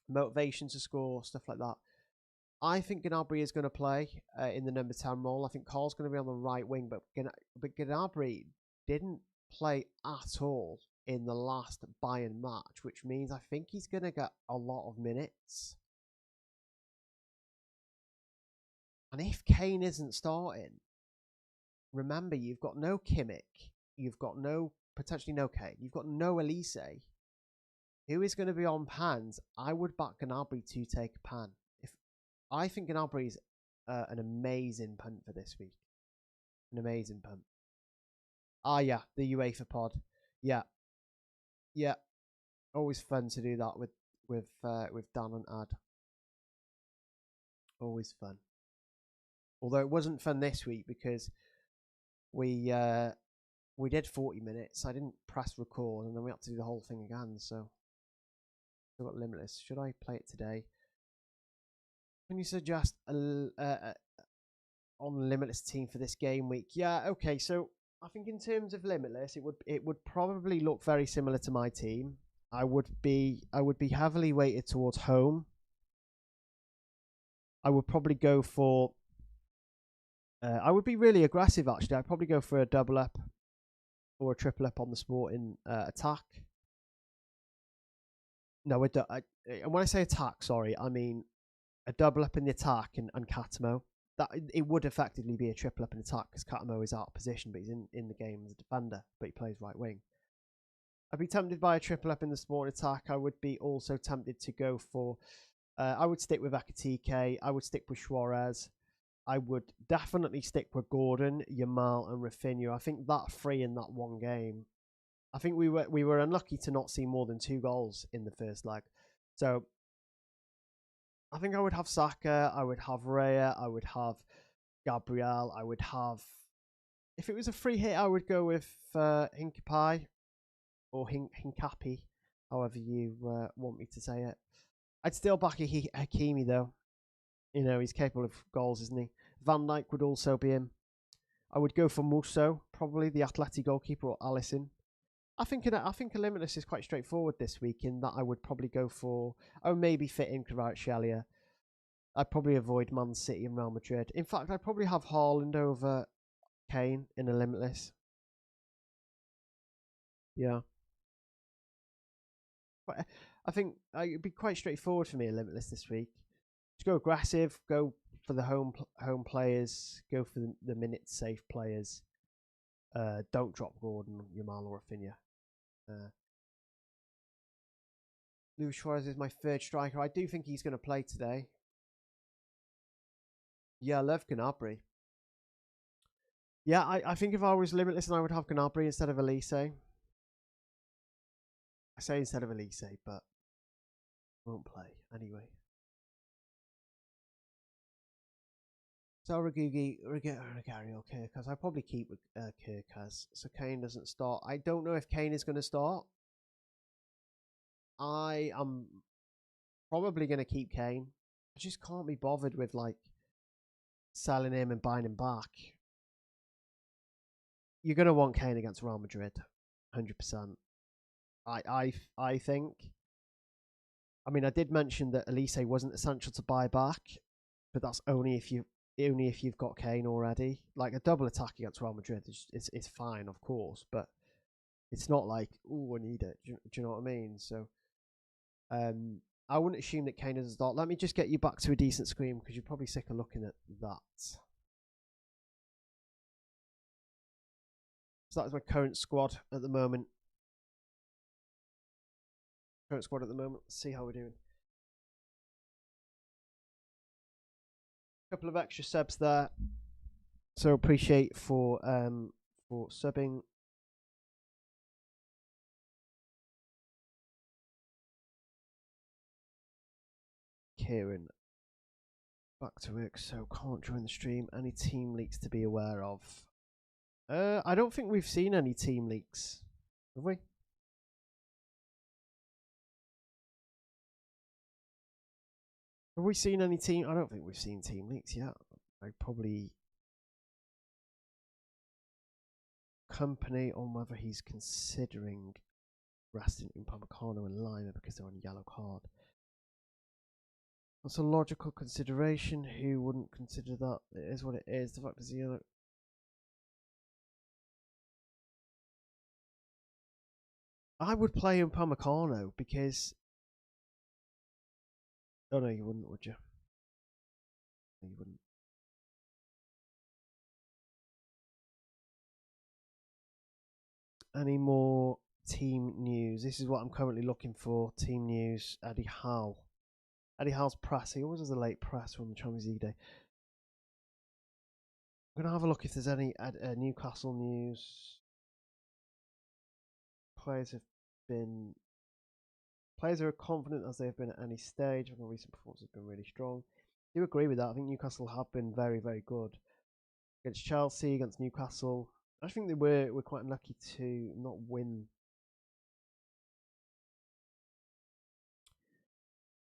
Motivation to score, stuff like that. I think Gnabry is going to play in the number 10 role. I think Carl's going to be on the right wing, but Gnabry didn't play at all in the last Bayern match, which means I think he's going to get a lot of minutes. And if Kane isn't starting, remember, you've got no Kimmich, you've got potentially no Kane, you've got no Elise. Who is going to be on pans? I would back Gnabry to take a pan. I think Gnabry is an amazing punt for this week. An amazing punt. Ah, yeah, the UEFA pod. Yeah, yeah. Always fun to do that with Dan and Ad. Always fun. Although it wasn't fun this week because we did 40 minutes. I didn't press record, and then we had to do the whole thing again. So I got Limitless. Should I play it today? Can you suggest on Limitless team for this game week? Yeah, okay. So I think in terms of Limitless, it would probably look very similar to my team. I would be heavily weighted towards home. I would probably go for. I would be really aggressive actually. I'd probably go for a double up or a triple up on the sporting attack. No, and when I say attack, sorry, I mean a double up in the attack and Catamo. That it would effectively be a triple up in attack because Catamo is out of position, but he's in the game as a defender, but he plays right wing. I'd be tempted by a triple up in the sporting attack. I would be also tempted to go for. I would stick with Akatike. I would stick with Suarez. I would definitely stick with Gordon, Yamal, and Rafinha. I think that three in that one game. I think we were unlucky to not see more than 2 goals in the first leg. So I think I would have Saka, I would have Raya, I would have Gabriel, I would have. If it was a free hit, I would go with Hinkapi or Hinkapi, however you want me to say it. I'd still back Hakimi though. You know, he's capable of goals, isn't he? Van Dijk would also be in. I would go for Musso, probably the Atleti goalkeeper, or Alisson. I think a Limitless is quite straightforward this week in that I would probably go for. I would maybe fit in Kvaratskhelia. I'd probably avoid Man City and Real Madrid. In fact, I'd probably have Haaland over Kane in a Limitless. Yeah. But I think it'd be quite straightforward for me a Limitless this week. Just go aggressive, go for the home players, go for the minute safe players. Don't drop Gordon, Yamal, or Rafinha. Luis Suarez is my third striker. I do think he's going to play today. Yeah, I love Gnabry. Yeah, I think if I was Limitless, and I would have Gnabry instead of Elise. I say instead of Elise, but won't play anyway. So Ragugi, Rogario, Kirkas. I probably keep Kirkas, so Kane doesn't start. I don't know if Kane is going to start. I am probably going to keep Kane. I just can't be bothered with like selling him and buying him back. You're going to want Kane against Real Madrid, 100%. I think. I mean, I did mention that Elise wasn't essential to buy back, but that's only if you've got Kane already. Like a double attack against Real Madrid is fine, of course, but it's not like, oh, I need it. Do you know what I mean? So, I wouldn't assume that Kane doesn't start. Let me just get you back to a decent screen because you're probably sick of looking at that. So that is my current squad at the moment. Let's see how we're doing. A couple of extra subs there. So appreciate for subbing. Kieran, back to work, so can't join the stream. Any team leaks to be aware of? I don't think we've seen any team leaks, have we? Have we seen any team? I don't think we've seen team leaks yet. I probably company on whether he's considering resting in Upamecano and Lima because they're on a yellow card. That's a logical consideration. Who wouldn't consider that? It is what it is. The fact is, yellow. I would play Upamecano because. Oh no, you wouldn't, would you? No, you wouldn't. Any more team news? This is what I'm currently looking for. Team news. Eddie Howe. Eddie Howe's press. He always has a late press on the Champions League day. I'm going to have a look if there's any Newcastle news. Players are confident as they have been at any stage. Recent performance has been really strong. do agree with that. I think Newcastle have been very, very good against Chelsea, against Newcastle. I think they were quite unlucky to not win.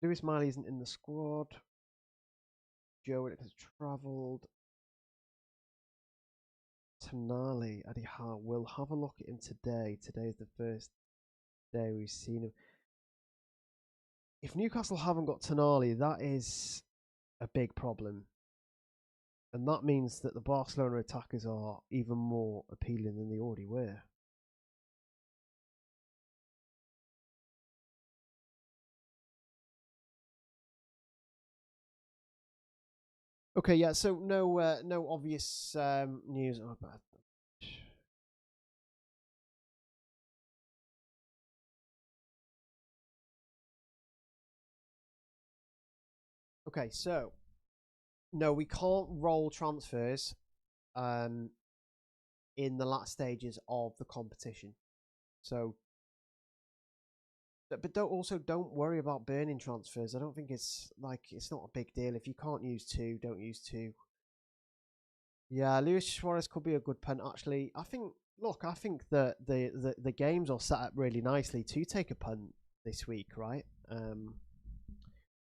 Lewis Miley isn't in the squad. Joe Willock has travelled. Tonali, Eddie Howe. We'll have a look at him today. Today is the first day we've seen him. If Newcastle haven't got Tonali, that is a big problem. And that means that the Barcelona attackers are even more appealing than they already were. Okay, yeah. So no obvious news. Oh, bad. Okay, so no, we can't roll transfers in the last stages of the competition. So, but don't worry about burning transfers. I don't think it's not a big deal. If you can't use two, don't use two. Yeah, Luis Suarez could be a good punt. Actually, I think that the games are set up really nicely to take a punt this week, right?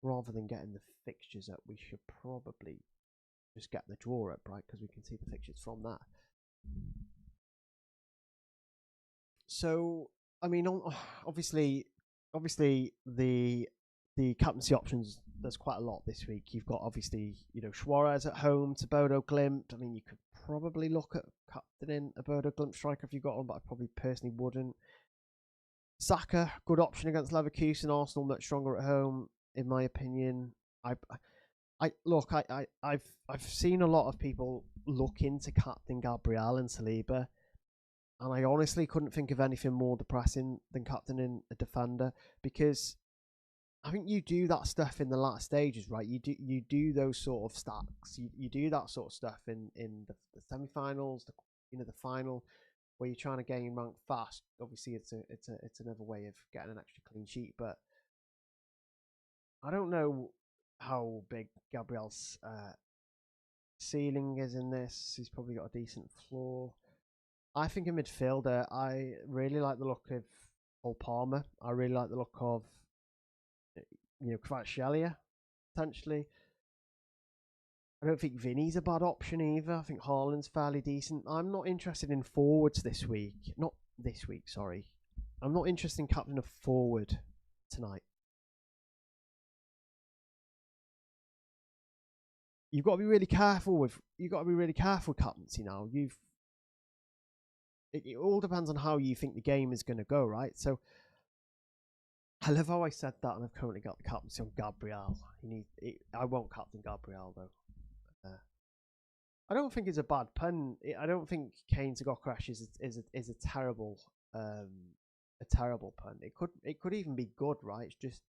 Rather than getting the fixtures up, we should probably just get the draw up, right? Because we can see the fixtures from that. So, I mean, obviously, the captaincy options. There's quite a lot this week. You've got obviously, Suarez at home to Bodo Glimt. I mean, you could probably look at captaining a Bodo Glimt striker if you got one, but I probably personally wouldn't. Saka, good option against Leverkusen. Arsenal much stronger at home, in my opinion. I've seen a lot of people look into captain Gabriel and Saliba, and I honestly couldn't think of anything more depressing than captaining a defender, because I think you do that stuff in the last stages, right? You do those sort of stacks. You do that sort of stuff in the semi-finals, the final, where you're trying to gain rank fast. Obviously, it's another way of getting an extra clean sheet, but I don't know how big Gabriel's ceiling is in this. He's probably got a decent floor. I think a midfielder, I really like the look of Cole Palmer. I really like the look of Kvaratskhelia, potentially. I don't think Vinny's a bad option either. I think Haaland's fairly decent. I'm not interested in forwards this week. Not this week, sorry. I'm not interested in captaining a forward tonight. You've got to be really careful with captaincy now. It all depends on how you think the game is going to go, right? So I love how I said that, and I've currently got the captaincy on Gabriel. I won't captain Gabriel though. I don't think it's a bad pun. I don't think Kane to Gokrash is a terrible pun. It could even be good, right? It's just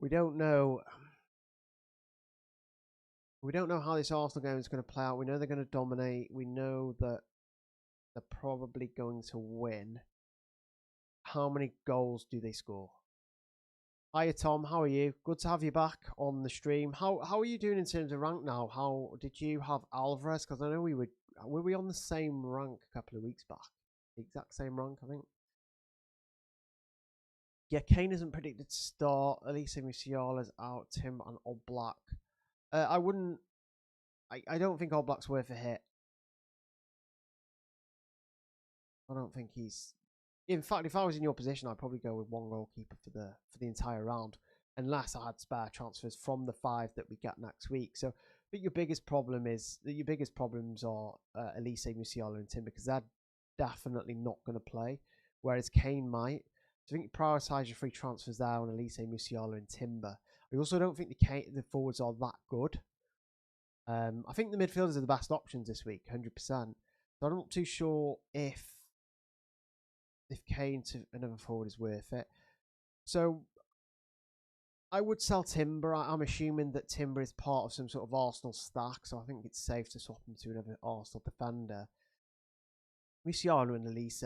we don't know. We don't know how this Arsenal game is going to play out. We know they're going to dominate. We know that they're probably going to win. How many goals do they score? Hiya Tom, how are you? Good to have you back on the stream. How are you doing in terms of rank now? How did you have Alvarez? Because I know were we on the same rank a couple of weeks back? The exact same rank, I think. Yeah, Kane isn't predicted to start. Elise Musiala's out. Tim and Oblak. I wouldn't. I don't think Oblak's worth a hit. I don't think he's. In fact, if I was in your position, I'd probably go with one goalkeeper for the entire round, unless I had spare transfers from the 5 that we get next week. So, but your biggest problems are Elise Musiala and Timber, because they're definitely not going to play, whereas Kane might. So I think you prioritise your free transfers there on Elise Musiala and Timber. I also don't think the forwards are that good. I think the midfielders are the best options this week, 100%. So I'm not too sure if Kane to another forward is worth it. So I would sell Timber. I'm assuming that Timber is part of some sort of Arsenal stack, so I think it's safe to swap him to another Arsenal defender. Musiala and Elise.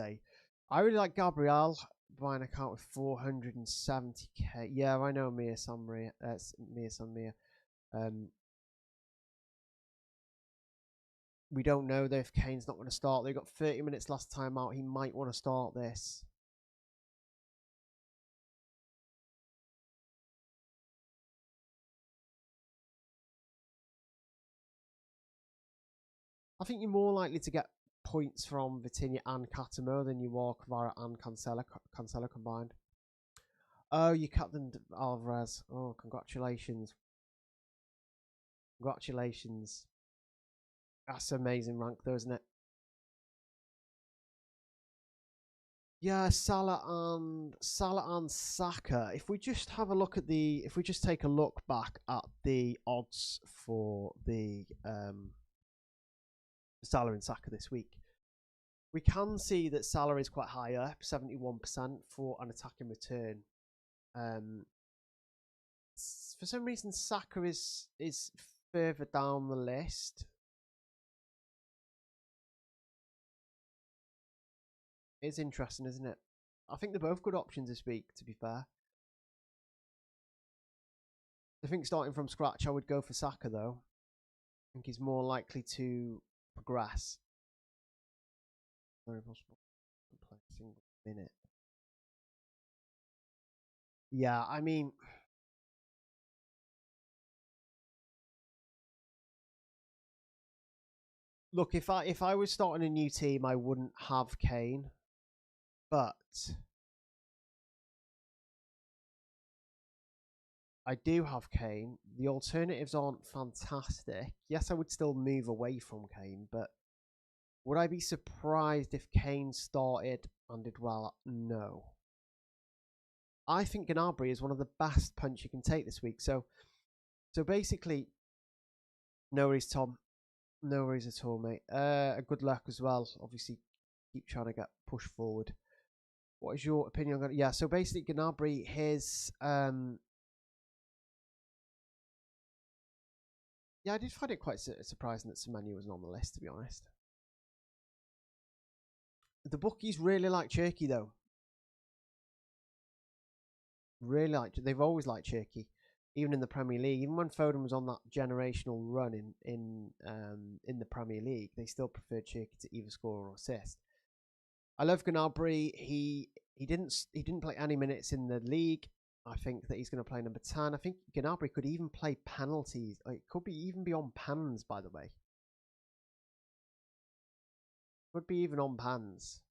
I really like Gabriel. buy an account with 470k. Yeah, I know Mia Samria. Mia Samria. We don't know though if Kane's not going to start. They got 30 minutes last time out. He might want to start this. I think you're more likely to get points from Vitinha and Katamo than you are Kvara and Cancelo combined. Oh, you captained Alvarez. Oh, congratulations. Congratulations. That's amazing rank though, isn't it? Yeah, Salah and Saka. If we just have a look at if we just take a look back at the odds for the Salah and Saka this week, we can see that Salah is quite high up, 71% for an attacking return. For some reason, Saka is further down the list. It's interesting, isn't it? I think they're both good options this week, to be fair. I think starting from scratch, I would go for Saka, though. I think he's more likely to progress. Very possible to play a single minute. Yeah, I mean, look, if I was starting a new team, I wouldn't have Kane, but I do have Kane. The alternatives aren't fantastic. Yes, I would still move away from Kane, but would I be surprised if Kane started and did well? No. I think Gnabry is one of the best punts you can take this week. So basically, no worries, Tom. No worries at all, mate. Good luck as well. Obviously, keep trying to get pushed forward. What is your opinion on? Yeah, so basically, Gnabry, his yeah, I did find it quite surprising that Semenyo wasn't on the list, to be honest. The bookies really like Cherky, though. Really like. They've always liked Cherky, even in the Premier League. Even when Foden was on that generational run in the Premier League, they still preferred Cherky to either score or assist. I love Gnabry. He didn't play any minutes in the league. I think that he's going to play number 10. I think Gnabry could even play penalties. It could be even be on pans, by the way. Could be even on pans.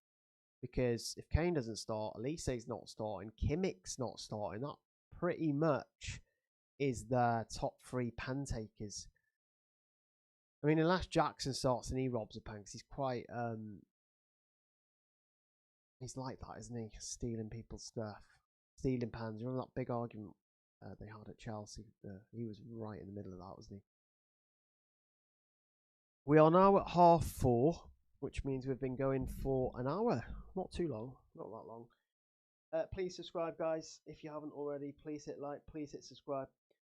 Because if Kane doesn't start, Elise's not starting, Kimmich's not starting, that pretty much is the top 3 pen takers. I mean, unless Jackson starts and he robs a pen, because he's quite, he's like that, isn't he? Stealing people's stuff. Stealing pens. You remember that big argument they had at Chelsea? He was right in the middle of that, wasn't he? We are now at 4:30, which means we've been going for an hour. Not too long. Not that long. Please subscribe, guys, if you haven't already. Please hit like. Please hit subscribe.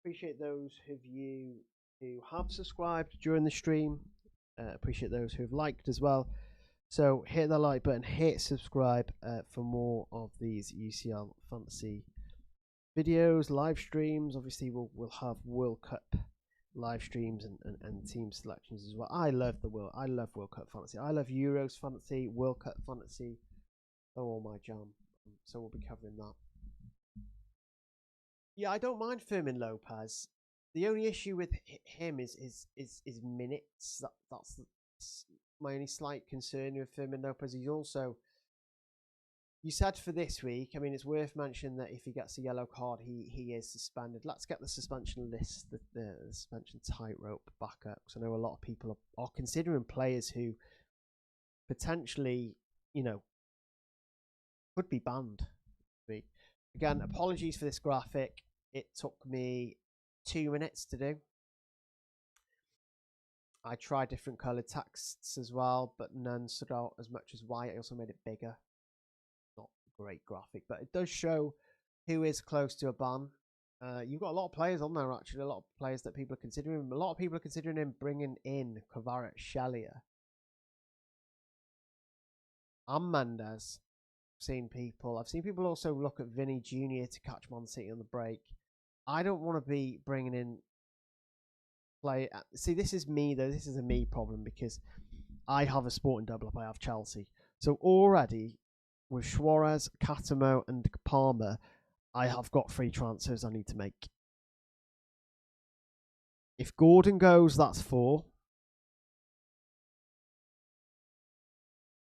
Appreciate those of you who have subscribed during the stream. Appreciate those who have liked as well. So hit the like button, hit subscribe for more of these UCL Fantasy videos, live streams. Obviously, we'll have World Cup live streams and team selections as well. I love World Cup Fantasy. I love Euros Fantasy, World Cup Fantasy. Oh, my jam. So we'll be covering that. Yeah, I don't mind Fermin Lopez. The only issue with him is minutes. That's my only slight concern with Fermin Lopez. He's also, you said for this week, I mean, it's worth mentioning that if he gets a yellow card, he is suspended. Let's get the suspension list, the suspension tightrope back up, because I know a lot of people are considering players who potentially, could be banned. Again, apologies for this graphic. It took me 2 minutes to do. I tried different coloured texts as well, but none stood out as much as white. I also made it bigger. Not a great graphic, but it does show who is close to a ban. You've got a lot of players on there, actually. A lot of players that people are considering. A lot of people are considering him bringing in Kvaratskhelia and Mendes. I've seen people also look at Vinny Jr. to catch Man City on the break. I don't want to be bringing in play. See, this is me though. This is a me problem because I have a sporting double up. I have Chelsea, so already with Suarez, Catamo, and Palmer, I have got 3 transfers I need to make. If Gordon goes, that's 4.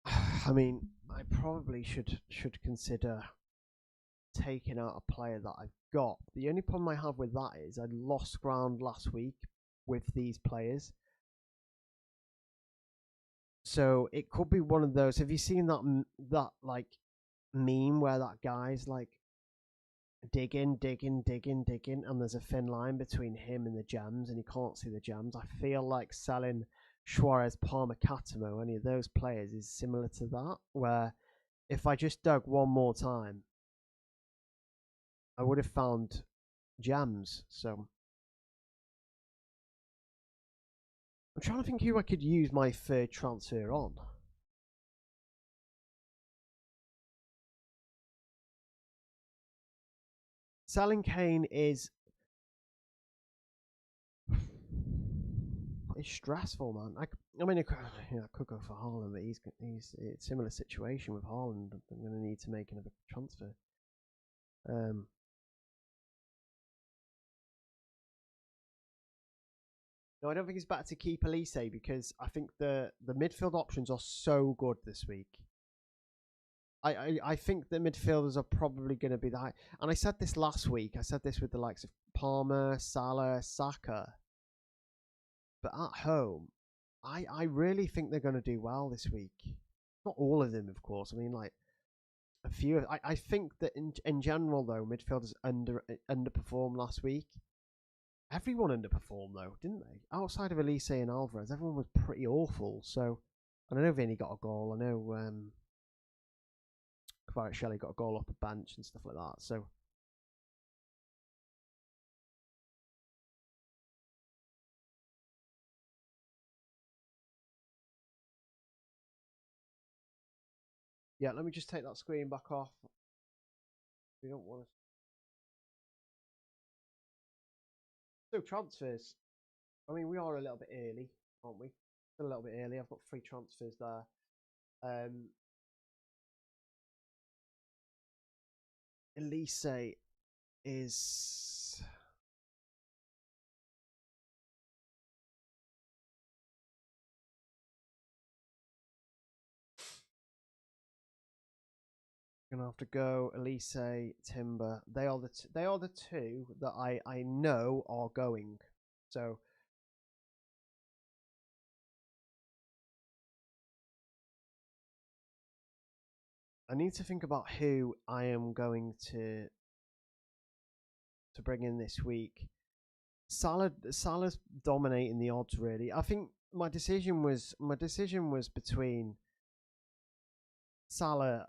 I mean, I probably should consider taking out a player that I've got. The only problem I have with that is I lost ground last week with these players. So it could be one of those. Have you seen that like meme where that guy's like digging, and there's a thin line between him and the gems, and he can't see the gems? I feel like selling Suarez, Palmer, Catamo, any of those players is similar to that, where if I just dug one more time, I would have found gems. So I'm trying to think who I could use my third transfer on. Selling Kane is it's stressful, man. I mean, I could go for Haaland, but he's it's a similar situation with Haaland. I'm going to need to make another transfer. Um, no, I don't think it's better to keep Elise because I think the midfield options are so good this week. I think the midfielders are probably going to be the high. And I said this last week. I said this with the likes of Palmer, Salah, Saka. But at home, I really think they're going to do well this week. Not all of them, of course. I mean, like a few. I think that in general, though, midfielders underperformed last week. Everyone underperformed, though, didn't they? Outside of Elise and Alvarez, everyone was pretty awful. So, and I know Vinny got a goal. I know Kvaratskhelia got a goal off the bench and stuff like that. So, yeah, let me just take that screen back off. We don't want to. So, transfers. I mean, we are a little bit early, aren't we? Still a little bit early. I've got 3 transfers there. Elise is gonna have to go. Elise, Timber. They are the 2 that I know are going. So I need to think about who I am going to bring in this week. Salah's dominating the odds really. I think my decision was between Salah.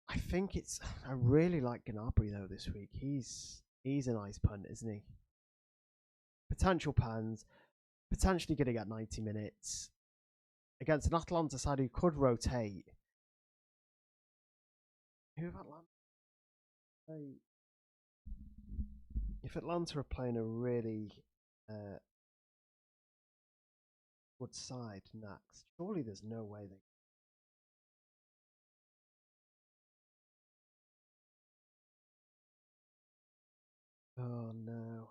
I think it's I really like Gnabry though this week. He's a nice punt, isn't he? Potential pans, potentially going to get 90 minutes against an Atalanta side who could rotate. Who have Atlanta? If Atlanta are playing a really good side next, surely there's no way they. Oh no.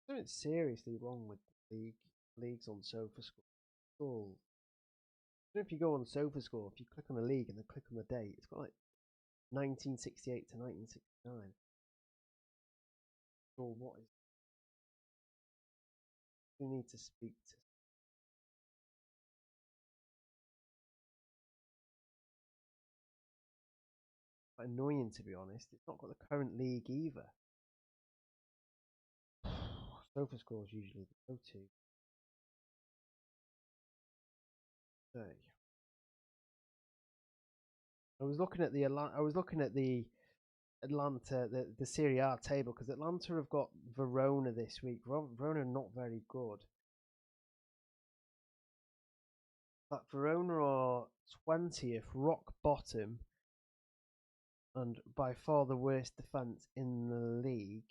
Something seriously wrong with the leagues on SofaScore. If you go on SofaScore, if you click on the league and then click on the date, it's got like 1968 to 1969. Or what is? We need to speak to. Quite annoying to be honest. It's not got the current league either. SofaScore is usually the go-to. So, I was looking at the Atlanta, the Serie A table, because Atlanta have got Verona this week. Verona are not very good. But Verona are 20th, rock bottom, and by far the worst defence in the league.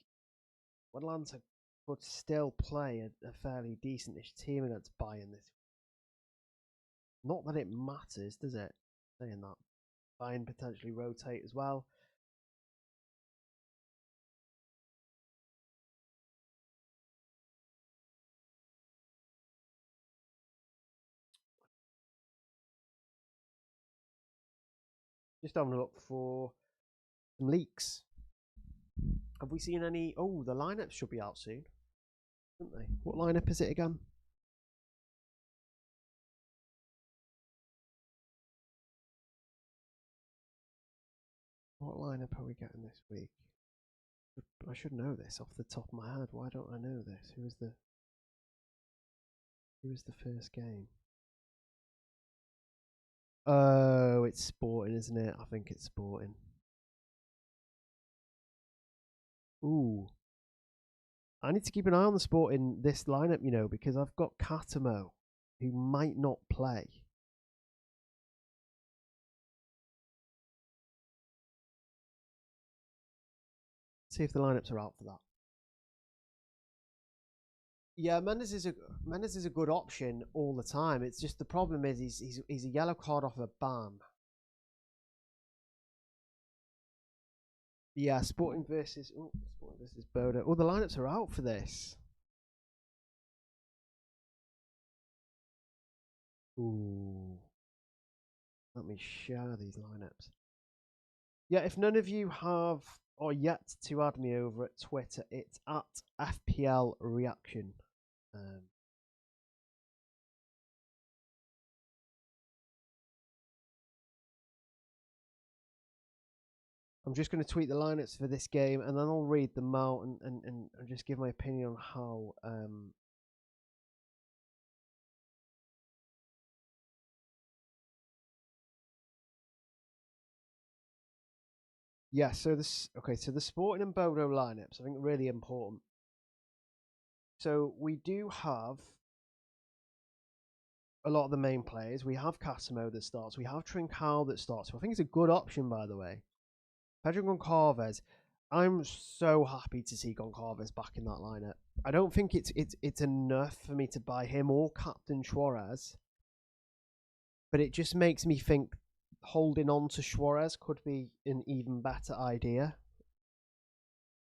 Atlanta could still play a fairly decentish team against Bayern this. Not that it matters, does it? Saying that, Bayern potentially rotate as well. Just having a look for some leaks. Have we seen any? Oh, the lineups should be out soon, shouldn't they? What lineup is it again? What lineup are we getting this week? I should know this off the top of my head. Why don't I know this? Who was the first game? Oh, it's Sporting, isn't it? I think it's Sporting. Ooh. I need to keep an eye on the Sporting this lineup, you know, because I've got Katamo, who might not play. See if the lineups are out for that. Yeah, Mendes is a good option all the time. It's just the problem is he's a yellow card off a ban. Yeah, Sporting versus Bodo. Oh, the lineups are out for this. Ooh. Let me share these lineups. Yeah, if none of you have or yet to add me over at Twitter, it's at FPL Reaction. I'm just going to tweet the lineups for this game, and then I'll read them out and just give my opinion on how. Yeah, so so the Sporting and Bodo lineups, I think, are really important. So we do have a lot of the main players. We have Casimo that starts. We have Trincao that starts. So I think it's a good option, by the way. Pedro Goncalves. I'm so happy to see Goncalves back in that lineup. I don't think it's enough for me to buy him or Captain Suarez, but it just makes me think holding on to Suarez could be an even better idea.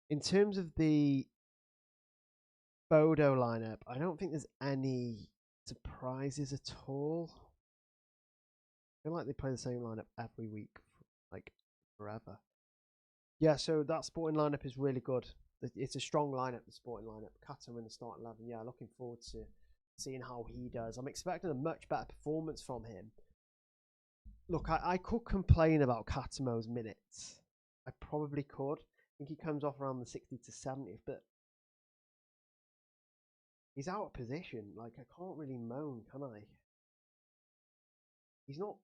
In terms of the Bodo lineup, I don't think there's any surprises at all. I feel like they play the same lineup every week, like forever. Yeah, so that Sporting lineup is really good. It's a strong lineup, the Sporting lineup. Cato in the starting 11. Yeah, looking forward to seeing how he does. I'm expecting a much better performance from him. Look, I could complain about Katamo's minutes. I probably could. I think he comes off around the 60 to 70th, but he's out of position. Like, I can't really moan, can I? He's not.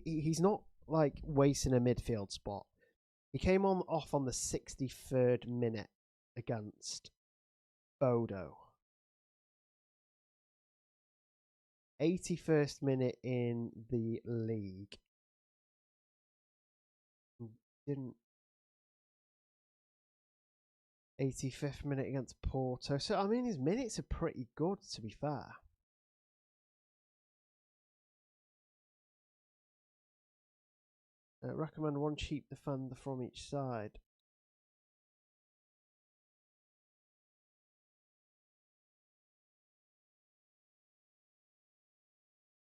He's not like wasting a midfield spot. He came on off on the 63rd minute against Bodo. 81st minute in the league. Didn't 85th minute against Porto. So I mean his minutes are pretty good, to be fair. Recommend one cheap defender from each side.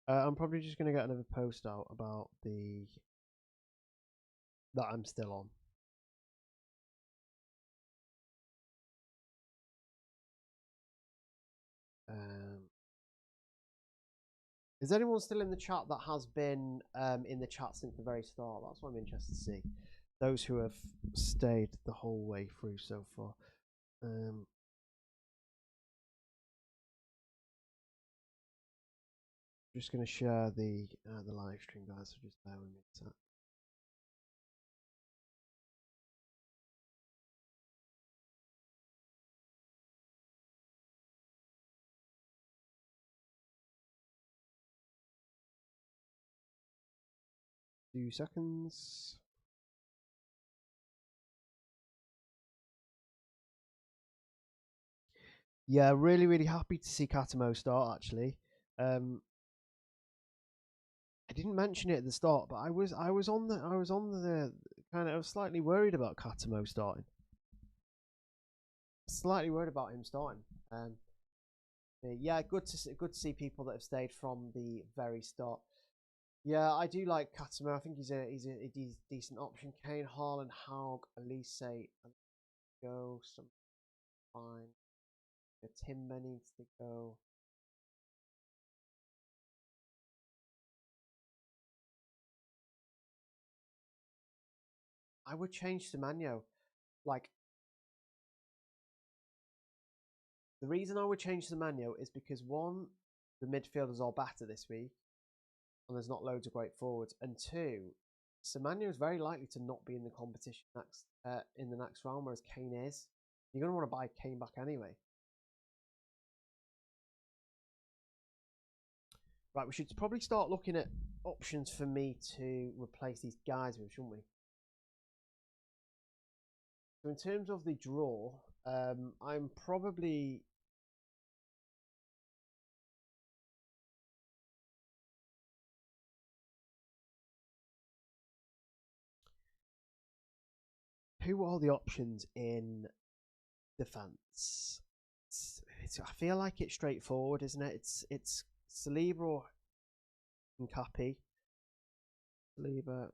I'm probably just going to get another post out about that I'm still on. Is anyone still in the chat that has been in the chat since the very start? That's what I'm interested to see. Those who have stayed the whole way through so far. Just going to share the live stream, guys. So just bear with me a sec. 2 seconds. Yeah, really, really happy to see Katamo start. Actually, I didn't mention it at the start, but I was on the kind of slightly worried about Katamo starting. Slightly worried about him starting. Yeah, good to see people that have stayed from the very start. Yeah, I do like Katamo. I think he's a decent option. Kane, Haaland, Haug, Elise, go some fine. Timber needs to go. I would change Semenyo. Like, the reason I would change Semenyo is because one, the midfielders are better this week, and there's not loads of great forwards, and two, Semenyo is very likely to not be in the competition in the next round, whereas Kane is. You're going to want to buy Kane back anyway. Right, we should probably start looking at options for me to replace these guys with, shouldn't we? So in terms of the draw, I'm probably who are the options in defense? I feel like it's straightforward, isn't it? It's Saliba or Nkapi. Saliba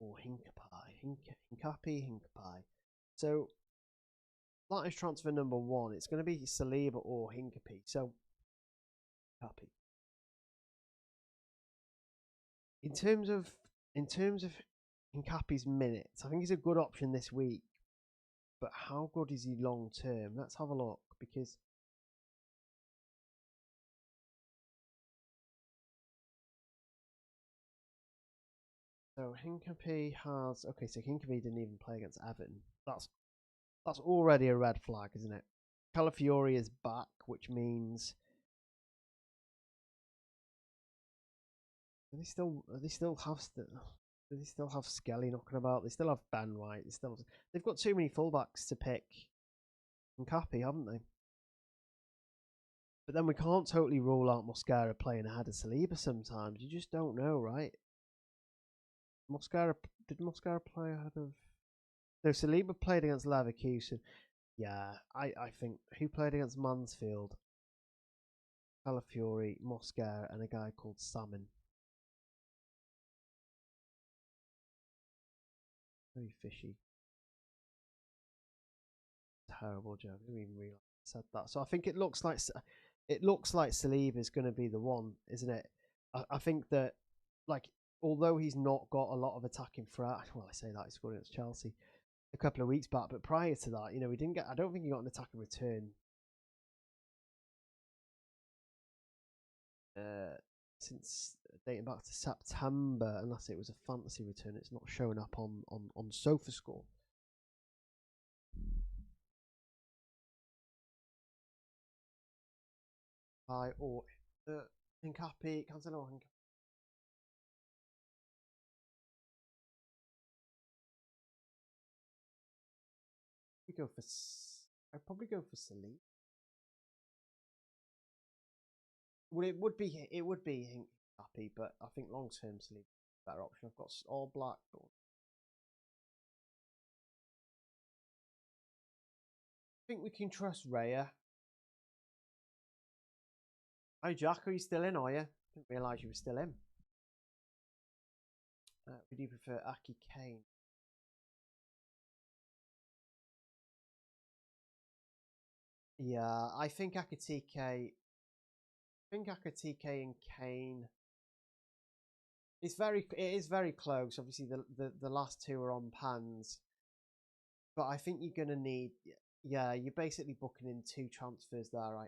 or Hinkapi. Hinkapi, Hinkapi. So that is transfer number one. It's going to be Saliba or Hinkapi. So Hinkapi. In terms of Hinkapi's minutes, I think he's a good option this week. But how good is he long term? Let's have a look, because so Hinkapi has So Hinkapi didn't even play against Everton. That's already a red flag, isn't it? Calafiori is back, which means do they still have Skelly knocking about? They still have Ben White. They've got too many fullbacks to pick and Cappy, haven't they? But then we can't totally rule out Mosquera playing ahead of Saliba sometimes. You just don't know, right? Did Mosquera play ahead of? No, Saliba played against Leverkusen. Yeah, I think who played against Mansfield? Calafiori, Mosquera, and a guy called Salmon. Very fishy. Terrible joke. I didn't even realise I said that. So I think it looks like Saliba is going to be the one, isn't it? I think that, like, although he's not got a lot of attacking threat, well, I say that he scored against Chelsea a couple of weeks back, but prior to that, he didn't get. I don't think he got an attacking return since dating back to September, unless it was a fantasy return. It's not showing up on SofaScore. Or Hincapi, Cancelo, we go for. I'd probably go for Saliba. Well, it would be Hincapi, but I think long term Saliba better option. I've got all black. I think we can trust Raya. Hi Jack, are you still in? Are you? Didn't realise you were still in. Would you prefer Aki Kane? Yeah, I think Akatike. And Kane. It is very close. Obviously, the last two are on pans, but I think you're gonna need. Yeah, you're basically booking in two transfers there. I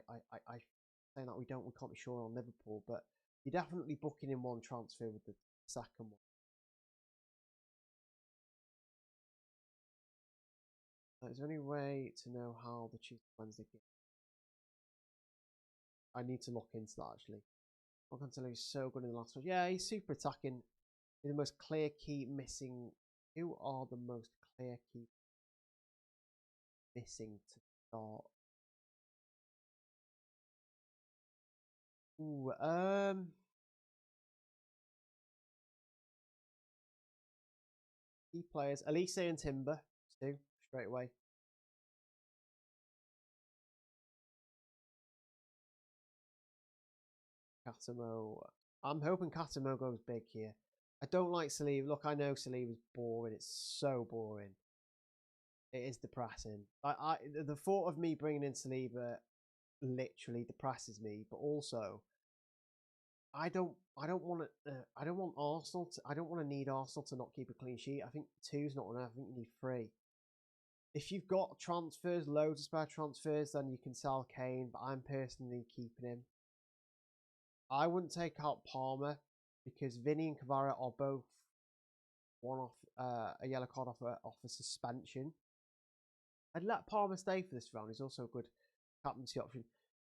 saying that we can't be sure on Liverpool, but you're definitely booking in one transfer with the second one. Is there any way to know how the Tuesday Wednesday game? I need to look into that actually. Cancelo is so good in the last one. Yeah, he's super attacking. The most clear key missing. Who are the most clear key missing to start? Ooh, key players. Elise and Timber. Two straight away. Catamo. I'm hoping Catamo goes big here. I don't like Saliba. Look, I know Saliba's boring. It's so boring. It is depressing. The thought of me bringing in Saliba literally depresses me. But also, I don't want to. I don't want Arsenal. I don't want to need Arsenal to not keep a clean sheet. I think two's not enough. I think you need three. If you've got transfers, loads of spare transfers, then you can sell Kane. But I'm personally keeping him. I wouldn't take out Palmer because Vinny and Kvara are both one off a yellow card off a suspension. I'd let Palmer stay for this round. He's also a good captaincy option.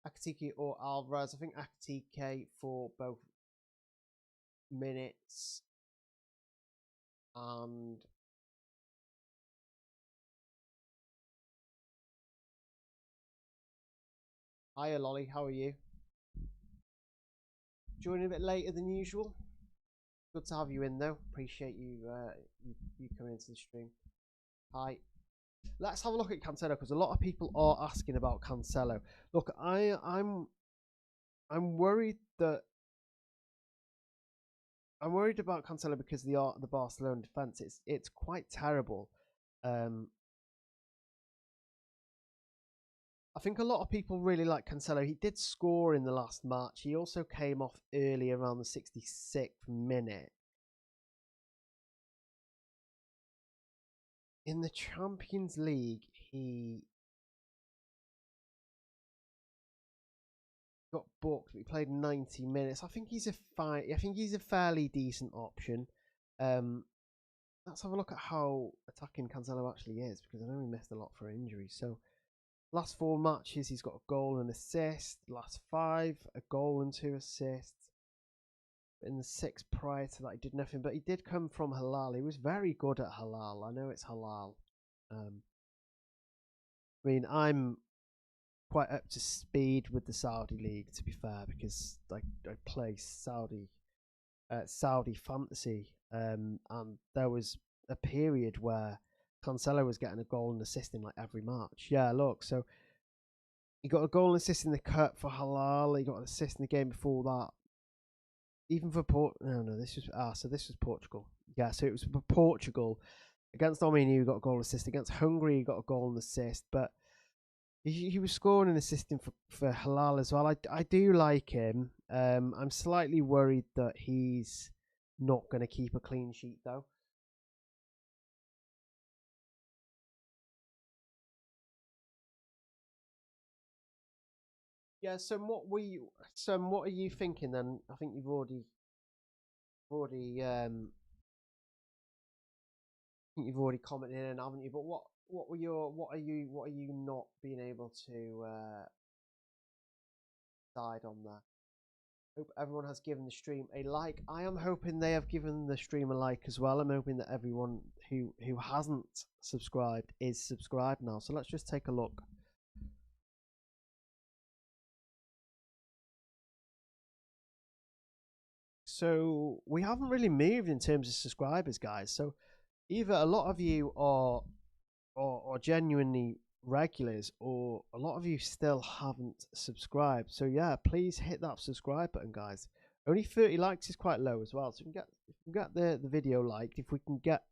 Akatike or Alvarez. I think Akatike for both minutes and hiya Lolly, how are you? Joining a bit later than usual. Good to have you in though. Appreciate you you coming into the stream. Hi. Let's have a look at Cancelo because a lot of people are asking about Cancelo. Look, I'm worried that I'm worried about Cancelo because the Barcelona defense it's quite terrible. I think a lot of people really like Cancelo. He did score in the last match. He also came off early around the 66th minute. In the Champions League, he got booked. He played 90 minutes. I think he's a fairly decent option. Let's have a look at how attacking Cancelo actually is because I know he missed a lot for injury. So last 4 matches, he's got a goal and assist. Last 5, a goal and 2 assists. In the 6 prior to that, he did nothing, but he did come from Halal. He was very good at Halal. I know it's Halal. I mean, I'm quite up to speed with the Saudi league, to be fair, because I play Saudi Fantasy, and there was a period where Cancelo was getting a goal and assist in like every match. Yeah, look, so he got a goal and assist in the cup for Halal. He got an assist in the game before that. Even for this was Portugal. Yeah, so it was for Portugal against Armenia. He got a goal and assist against Hungary. He got a goal and assist, but he was scoring and assisting for Halal as well. I do like him. I'm slightly worried that he's not going to keep a clean sheet though. Yeah. So what are you thinking then? I think you've already I think you've already commented in, haven't you? But what are you not being able to decide on there? Hope everyone has given the stream a like. I am hoping they have given the stream a like as well. I'm hoping that everyone who hasn't subscribed is subscribed now. So let's just take a look. So we haven't really moved in terms of subscribers, guys. So either a lot of you are genuinely regulars, or a lot of you still haven't subscribed. So yeah, please hit that subscribe button, guys. Only 30 likes is quite low as well. So if we can get the video liked, if we can get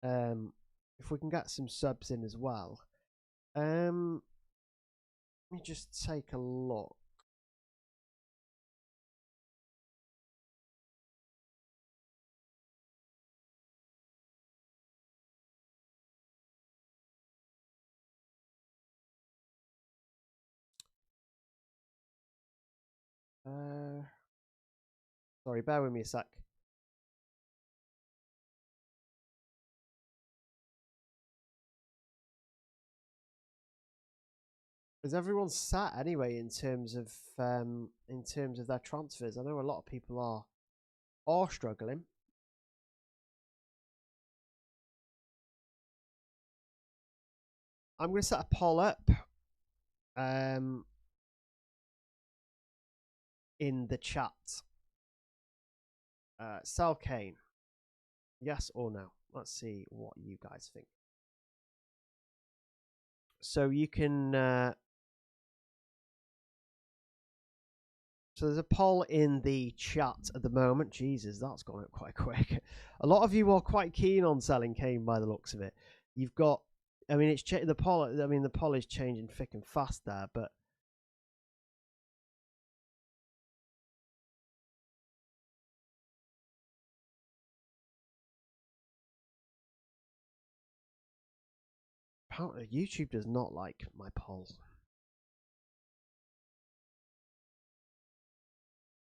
some subs in as well. Let me just take a look. Sorry, bear with me a sec. Is everyone sat anyway in terms of their transfers? I know a lot of people are struggling. I'm going to set a poll up in the chat. Sell Kane, yes or no? Let's see what you guys think. So you can. So there's a poll in the chat at the moment. Jesus, that's gone up quite quick. A lot of you are quite keen on selling Kane by the looks of it. You've got, I mean, it's the poll. I mean, the poll is changing thick and fast there, but apparently YouTube does not like my poll.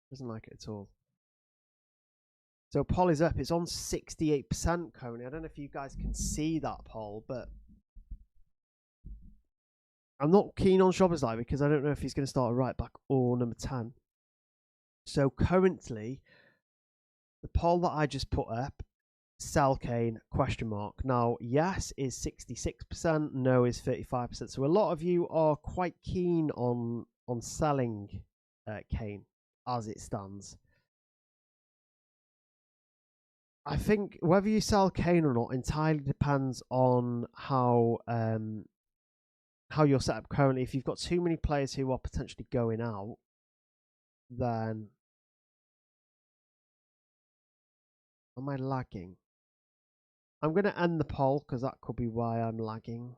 Doesn't like it at all. So poll is up. It's on 68% currently. I don't know if you guys can see that poll, but I'm not keen on Szoboszlai because I don't know if he's going to start a right back or number 10. So currently, the poll that I just put up, sell Kane, question mark. Now, yes is 66%, no is 35%. So a lot of you are quite keen on selling Kane as it stands. I think whether you sell Kane or not entirely depends on how you're set up currently. If you've got too many players who are potentially going out, then am I lagging? I'm going to end the poll because that could be why I'm lagging.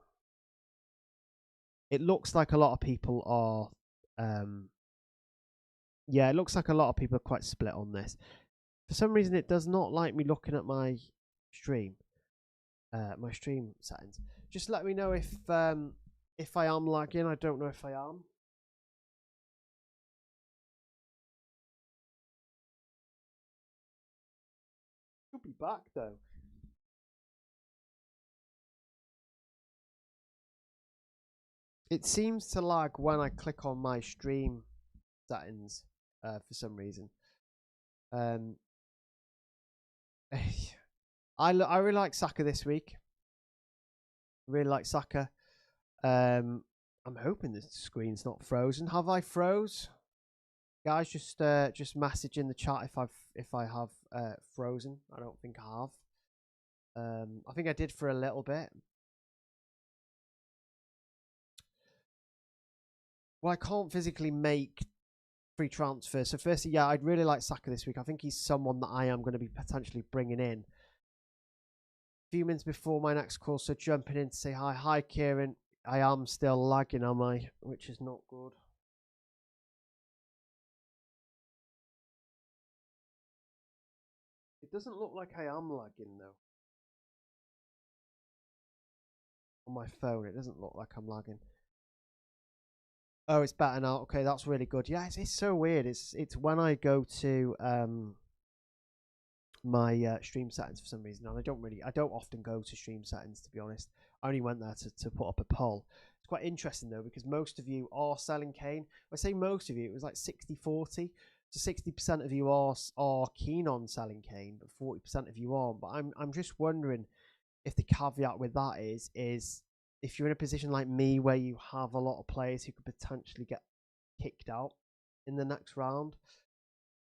It looks like a lot of people are yeah, it looks like a lot of people are quite split on this. For some reason, it does not like me looking at my stream settings. Just let me know if I am lagging. I don't know if I am. Should be back though. It seems to lag when I click on my stream settings for some reason. I really like Saka this week. Really like Saka. I'm hoping the screen's not frozen. Have I froze? Guys, just message in the chat if I have frozen. I don't think I have. I think I did for a little bit. Well, I can't physically make free transfers. So firstly, yeah, I'd really like Saka this week. I think he's someone that I am going to be potentially bringing in. A few minutes before my next call, so jumping in to say hi. Hi, Kieran. I am still lagging, am I? Which is not good. It doesn't look like I am lagging, though. On my phone, it doesn't look like I'm lagging. Oh, it's better now. Okay, that's really good. Yeah, it's so weird. It's when I go to my stream settings for some reason, and I don't often go to stream settings, to be honest. I only went there to put up a poll. It's quite interesting though, because most of you are selling Kane. I say most of you, it was like 60-40. So 60% of you are keen on selling Kane, but 40% of you aren't. But I'm just wondering if the caveat with that is if you're in a position like me where you have a lot of players who could potentially get kicked out in the next round,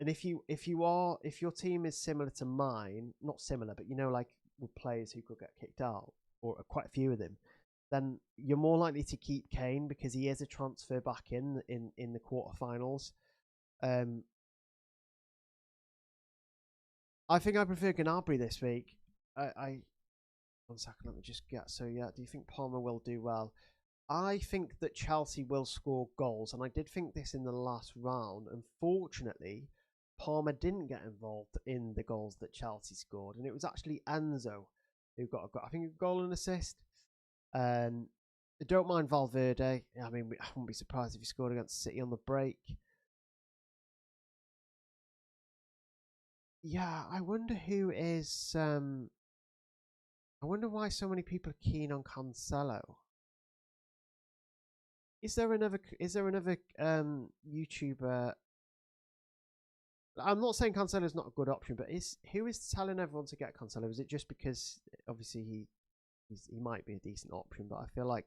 and if your team is similar to mine, not similar, but you know, like with players who could get kicked out, or quite a few of them, then you're more likely to keep Kane because he is a transfer back in the quarterfinals. I think I prefer Gnabry this week. I 1 second, let me just get. So yeah, do you think Palmer will do well? I think that Chelsea will score goals, and I did think this in the last round. Unfortunately, Palmer didn't get involved in the goals that Chelsea scored, and it was actually Enzo who got I think a goal and assist. I don't mind Valverde. I mean, I wouldn't be surprised if he scored against City on the break. Yeah, I wonder who is. I wonder why so many people are keen on Cancelo. Is there another YouTuber? I'm not saying Cancelo is not a good option, but who is telling everyone to get Cancelo? Is it just because obviously he might be a decent option, but I feel like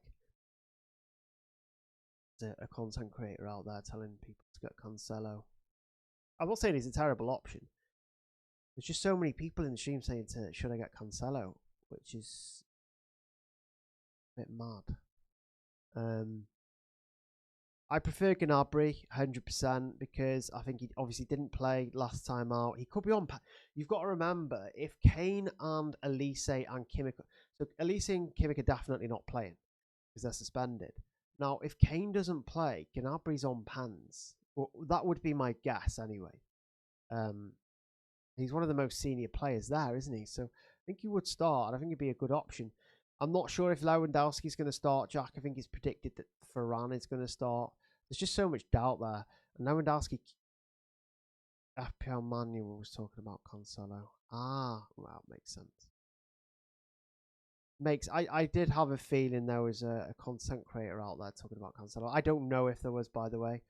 there's a content creator out there telling people to get Cancelo. I'm not saying he's a terrible option. There's just so many people in the stream saying should I get Cancelo, which is a bit mad. I prefer Gnabry 100% because I think he obviously didn't play last time out. He could be on. You've got to remember, if Kane and Elise and Kimmich, so Elise and Kimmich are definitely not playing because they're suspended. Now, if Kane doesn't play, Gnabry's on pans. Well, that would be my guess anyway. He's one of the most senior players there, isn't he? So I think he would start, and I think he'd be a good option. I'm not sure if Lewandowski's going to start, Jack. I think it's predicted that Varane is going to start. There's just so much doubt there. And Lewandowski, FPL Manual was talking about Cancelo. Well, makes sense. I did have a feeling there was a content creator out there talking about Cancelo. I don't know if there was, by the way,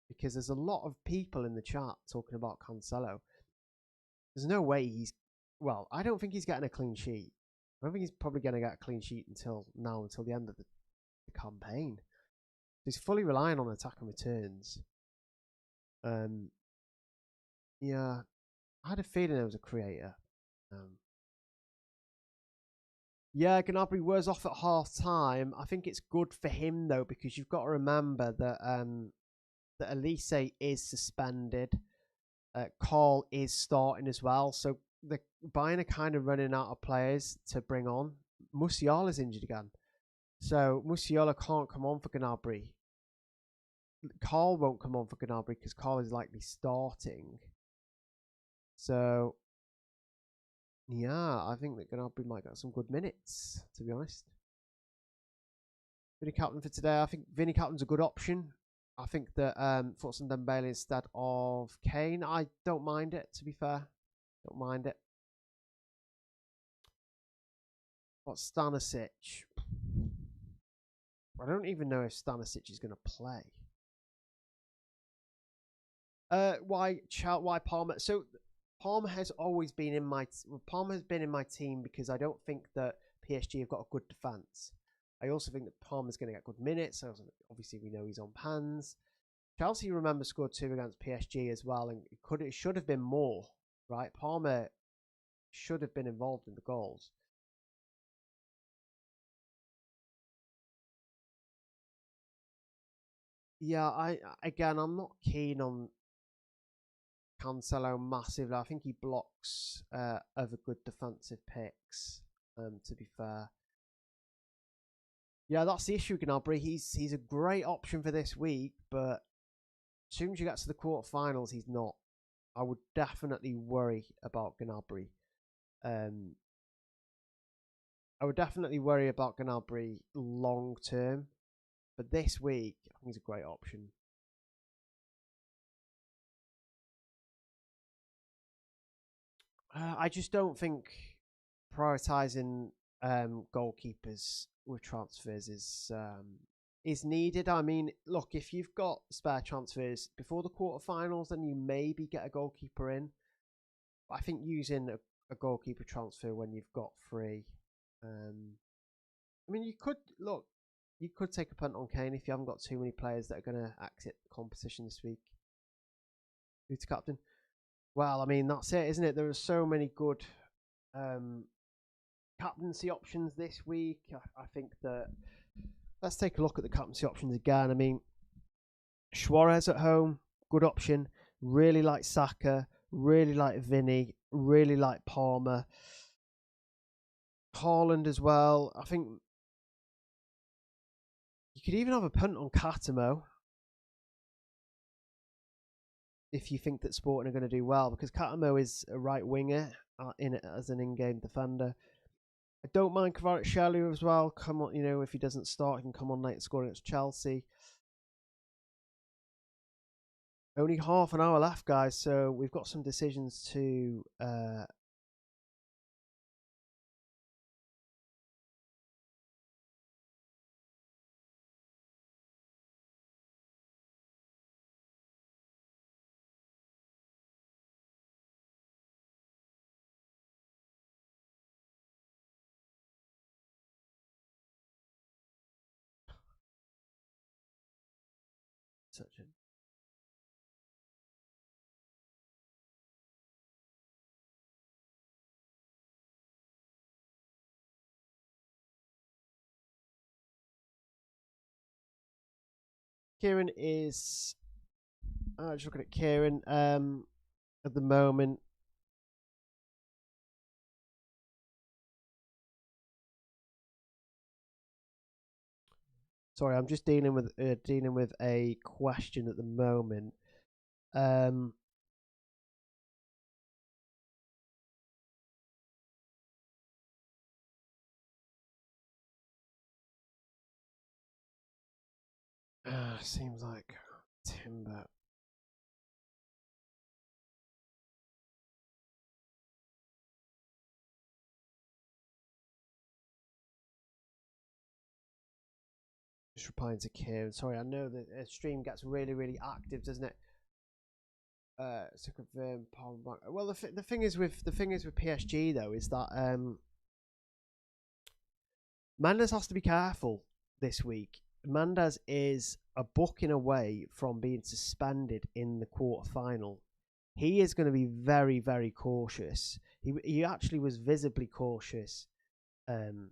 because there's a lot of people in the chat talking about Cancelo. There's no way well, I don't think he's getting a clean sheet. I don't think he's probably going to get a clean sheet until the end of the campaign. He's fully relying on attack and returns. Yeah, I had a feeling there was a creator. Yeah, Gnabry was off at half time. I think it's good for him though, because you've got to remember that that Elise is suspended. Carl is starting as well, so the Bayern are kind of running out of players to bring on. Musiala's injured again, so Musiala can't come on for Gnabry. Carl won't come on for Gnabry because Carl is likely starting. So yeah, I think that Gnabry might get some good minutes, to be honest. Vinny Captain for today. I think Vinny Captain's a good option. I think that Footson and Dembele instead of Kane. I don't mind it, to be fair. Don't mind it. What's Stanisic? I don't even know if Stanisic is going to play. Why Palmer? So Palmer has always been in my team because I don't think that PSG have got a good defense. I also think that Palmer's going to get good minutes. So obviously, we know he's on pans. Chelsea, remember, scored 2 against PSG as well, and it should have been more, right? Palmer should have been involved in the goals. Yeah, I'm not keen on Cancelo massively. I think he blocks other good defensive picks. To be fair, yeah, that's the issue. Gnabry, he's a great option for this week, but as soon as you get to the quarterfinals, he's not. I would definitely worry about Gnabry. I would definitely worry about Gnabry long term, but this week I think he's a great option. I just don't think prioritizing goalkeepers with transfers is needed. I mean, look, if you've got spare transfers before the quarterfinals, then you maybe get a goalkeeper in. But I think using a goalkeeper transfer when you've got free, I mean, you could take a punt on Kane if you haven't got too many players that are going to exit the competition this week. Who's captain? Well, I mean, that's it, isn't it? There are so many good captaincy options this week. I think that let's take a look at the captaincy options again. I mean, Suarez at home, good option. Really like Saka, really like Vinny, really like Palmer. Haaland as well. I think you could even have a punt on Catamo if you think that Sporting are going to do well, because Catamo is a right winger as an in-game defender. I don't mind Kvaratskhelia as well. Come on, if he doesn't start, he can come on late and score against Chelsea. Only half an hour left, guys, so we've got some decisions to touch it. Kieran is. Just looking at Kieran. At the moment, sorry, I'm just dealing with a question at the moment. Seems like Timber. Just replying to Kieran. Sorry, I know that stream gets really active, doesn't it? To confirm, well, the thing is with PSG though is that Mendes has to be careful this week. Mendes is a booking away from being suspended in the quarterfinal. He is going to be very cautious. He actually was visibly cautious in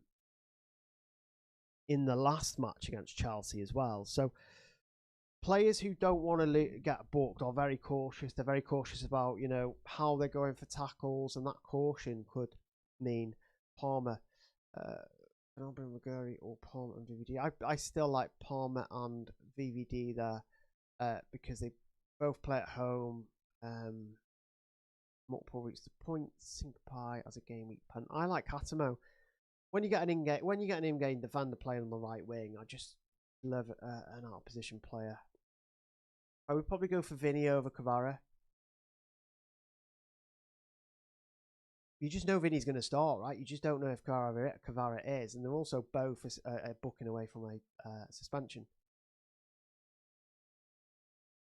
the last match against Chelsea as well. So players who don't want to get booked are very cautious. They're very cautious about, you know, how they're going for tackles, and that caution could mean Palmer, Albin Maguri, or Palmer and VVD. I still like Palmer and VVD there because they both play at home. Multiple routes to points. Syncopai as a game week punt. I like Hatamo. When you get an in-game defender playing on the right wing, I just love an out of position player. I would probably go for Vinny over Kvara. You just know Vinny's going to start, right? You just don't know if Kvara is, and they're also both booking away from a suspension.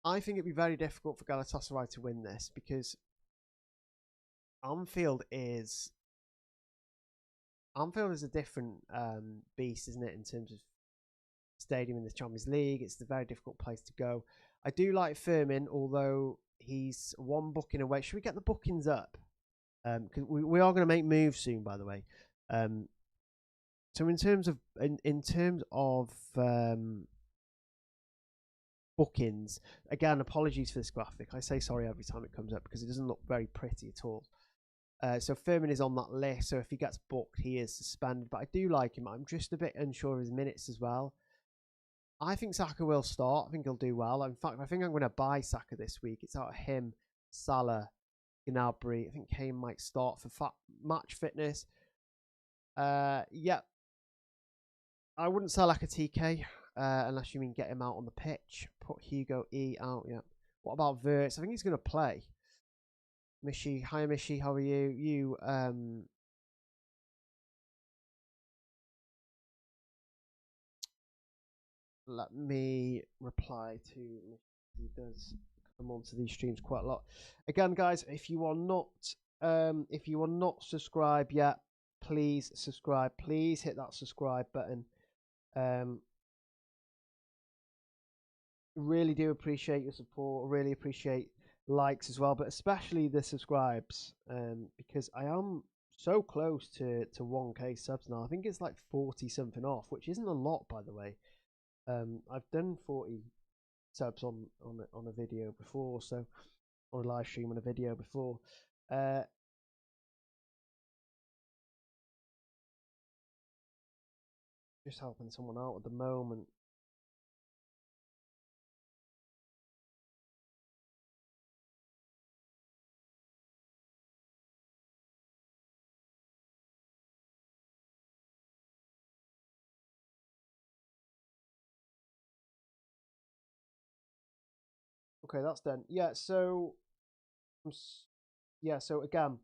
I think it'd be very difficult for Galatasaray to win this because Anfield is a different beast, isn't it, in terms of stadium in the Champions League. It's a very difficult place to go. I do like Firmin, although he's one booking away. Should we get the bookings up? Because we are going to make moves soon, by the way. So in terms of bookings, again, apologies for this graphic. I say sorry every time it comes up because it doesn't look very pretty at all. So Firmin is on that list. So if he gets booked, he is suspended. But I do like him. I'm just a bit unsure of his minutes as well. I think Saka will start. I think he'll do well. In fact, I think I'm going to buy Saka this week. It's out of him, Salah, Gnabry. I think Kane might start for match fitness. Yeah. I wouldn't sell like a TK unless you mean get him out on the pitch. Put Hugo E out, yeah. What about Verts? I think he's going to play. Mishi, hi Mishi, how are you? Let me reply to Mishi. He does come onto these streams quite a lot. Again, guys, if you are not subscribed yet, please subscribe. Please hit that subscribe button. Really do appreciate your support. Really appreciate likes as well, but especially the subscribes, because I am so close to 1k subs now. I think it's like 40 something off, which isn't a lot, by the way. I've done 40 subs on a video before, so on a live stream on a video before. Just helping someone out at the moment. Okay, that's done. Yeah, so again,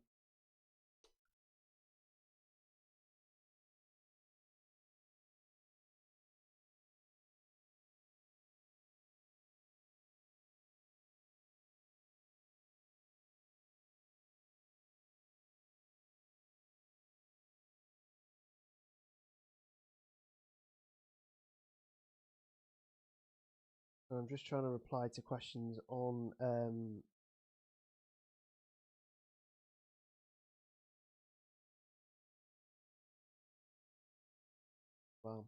I'm just trying to reply to questions on well.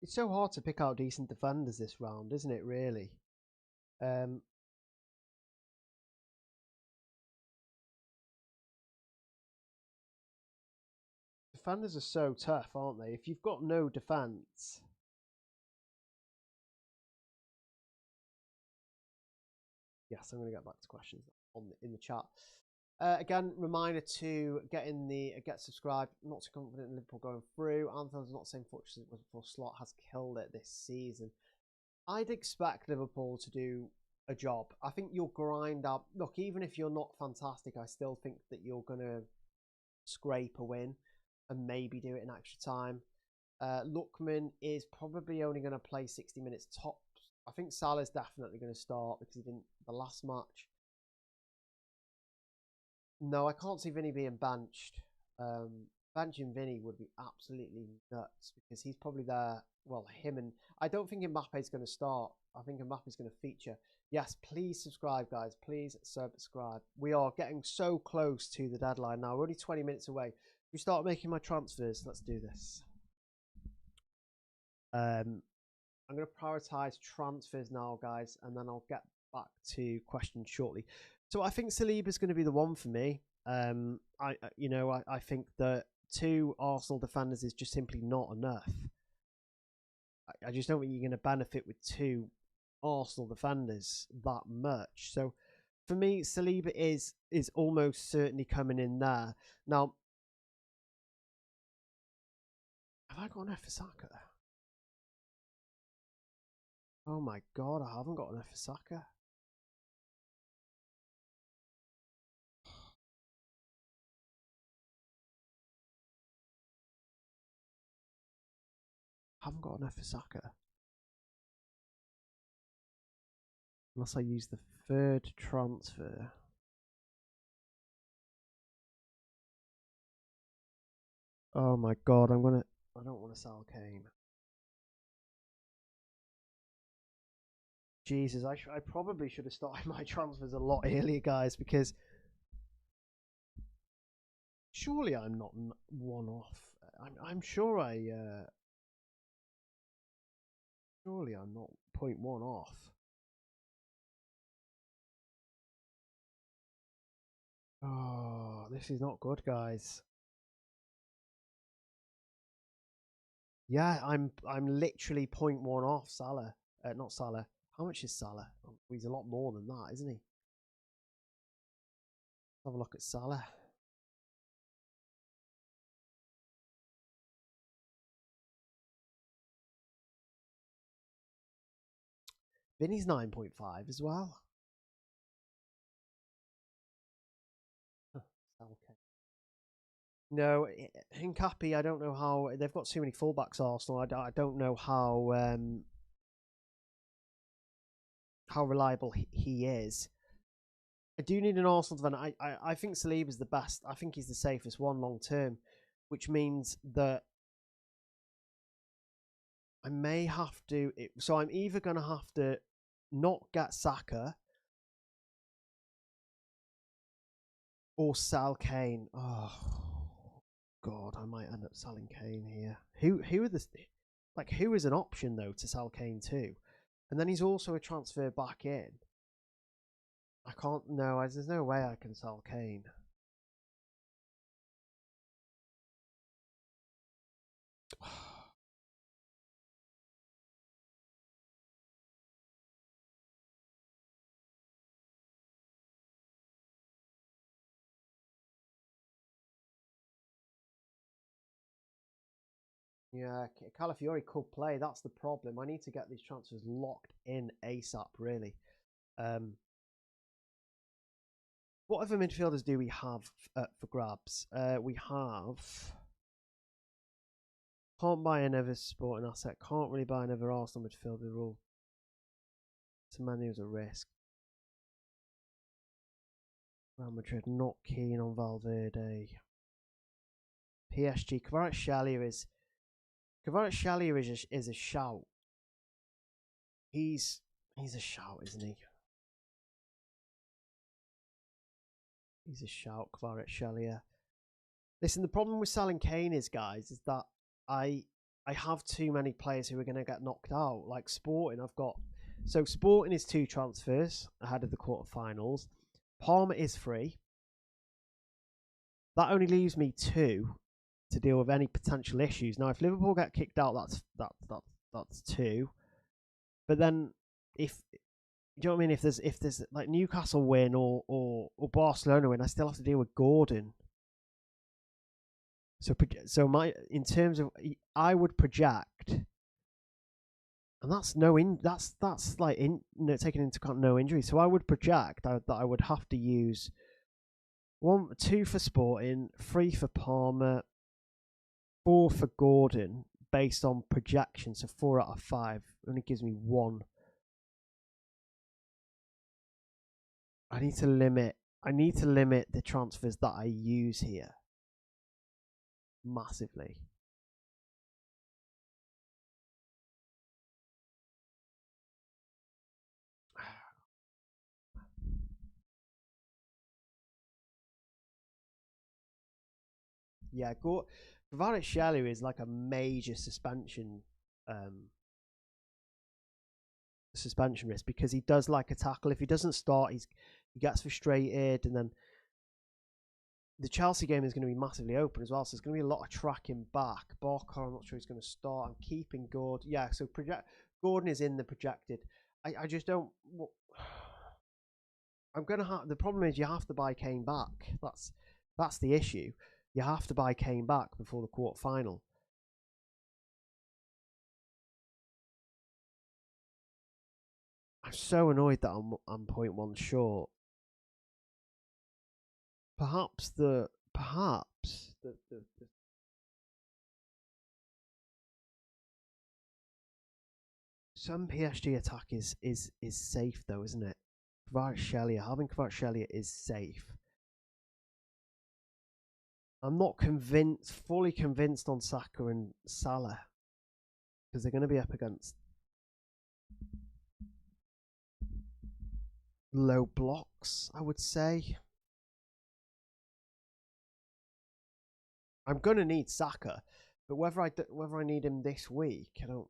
It's so hard to pick out decent defenders this round, isn't it, really? Um, Defenders are so tough, aren't they? If you've got no defense. Yes, I'm going to get back to questions in the chat. Again, reminder to get subscribed. Not too confident in Liverpool going through. Anthony's not saying fortunate was before. Slot has killed it this season. I'd expect Liverpool to do a job. I think you'll grind up. Look, even if you're not fantastic, I still think that you're going to scrape a win and maybe do it in extra time. Lookman is probably only going to play 60 minutes tops. I think Salah's definitely going to start because he didn't the last match. No, I can't see Vinny being benched. Benching Vinny would be absolutely nuts because he's probably there. Well, him and I don't think Mbappe's going to start. I think Mbappe's going to feature. Yes, please subscribe, guys. Please subscribe. We are getting so close to the deadline now. We're only 20 minutes away. We start making my transfers. Let's do this. I'm going to prioritize transfers now, guys, and then I'll get back to questions shortly. So I think Saliba's going to be the one for me. I think that 2 Arsenal defenders is just simply not enough. I just don't think you're going to benefit with 2 Arsenal defenders that much. So for me, Saliba is almost certainly coming in there. Now, have I got enough for Saka? Oh my god, I haven't got enough for Saka. Haven't got enough for Saka. Unless I use the 3rd transfer. Oh my god, I don't want to sell Kane. Jesus, I probably should have started my transfers a lot earlier, guys, because surely I'm not one off. I'm sure surely I'm not 0.1 off. Oh, this is not good, guys. Yeah, I'm literally 0.1 off Salah. Not Salah. How much is Salah? Oh, he's a lot more than that, isn't he? Let's have a look at Salah. Vinny's 9.5 as well. Okay. No, Hincapi, I don't know how they've got too many fullbacks. Arsenal. I don't know how reliable he is. I do need an Arsenal defender. I think Saliba is the best. I think he's the safest one long term, which means that I may have to. So I'm either going to have to not get Saka or sell Kane. Oh God, I might end up selling Kane here. Who are the who is an option though to sell Kane to? And then he's also a transfer back in. I can't. No, there's no way I can sell Kane. Yeah, Calafiori could play. That's the problem. I need to get these transfers locked in ASAP, really. What other midfielders do we have for grabs? We have... Can't buy another sporting asset. Can't really buy another Arsenal midfielder. They're all... Semedo's a risk. Real Madrid not keen on Valverde. PSG. Kvaratskhelia is a shout. He's a shout, isn't he? He's a shout, Kvaratskhelia. Listen, the problem with selling Kane is, guys, is that I have too many players who are going to get knocked out. Like Sporting, I've got... So Sporting is 2 transfers ahead of the quarterfinals. Palmer is free. That only leaves me 2 to deal with any potential issues. Now, if Liverpool get kicked out, that's 2. But then, if you know what I mean, if there's like Newcastle win or Barcelona win, I still have to deal with Gordon. So my in terms of I would project, and that's taking into account no injury. So I would project that I would have to use 2 for Sporting, 3 for Palmer, 4 for Gordon based on projection. So 4 out of 5 only gives me 1. I need to limit the transfers that I use here massively. Yeah, Kvaratskhelia is like a major suspension risk because he does like a tackle. If he doesn't start, he gets frustrated, and then the Chelsea game is going to be massively open as well. So there's going to be a lot of tracking back. Barker, I'm not sure he's going to start. I'm keeping Gordon. Yeah, so Gordon is in the projected. I just don't. I'm gonna have the problem is you have to buy Kane back. That's the issue. You have to buy Kane back before the quarterfinal. I'm so annoyed that I'm 0.1 short. Perhaps some PSG attack is safe though, isn't it? Having Kvaratskhelia is safe. I'm not fully convinced on Saka and Salah because they're going to be up against low blocks, I would say. I'm going to need Saka, but whether I need him this week, I don't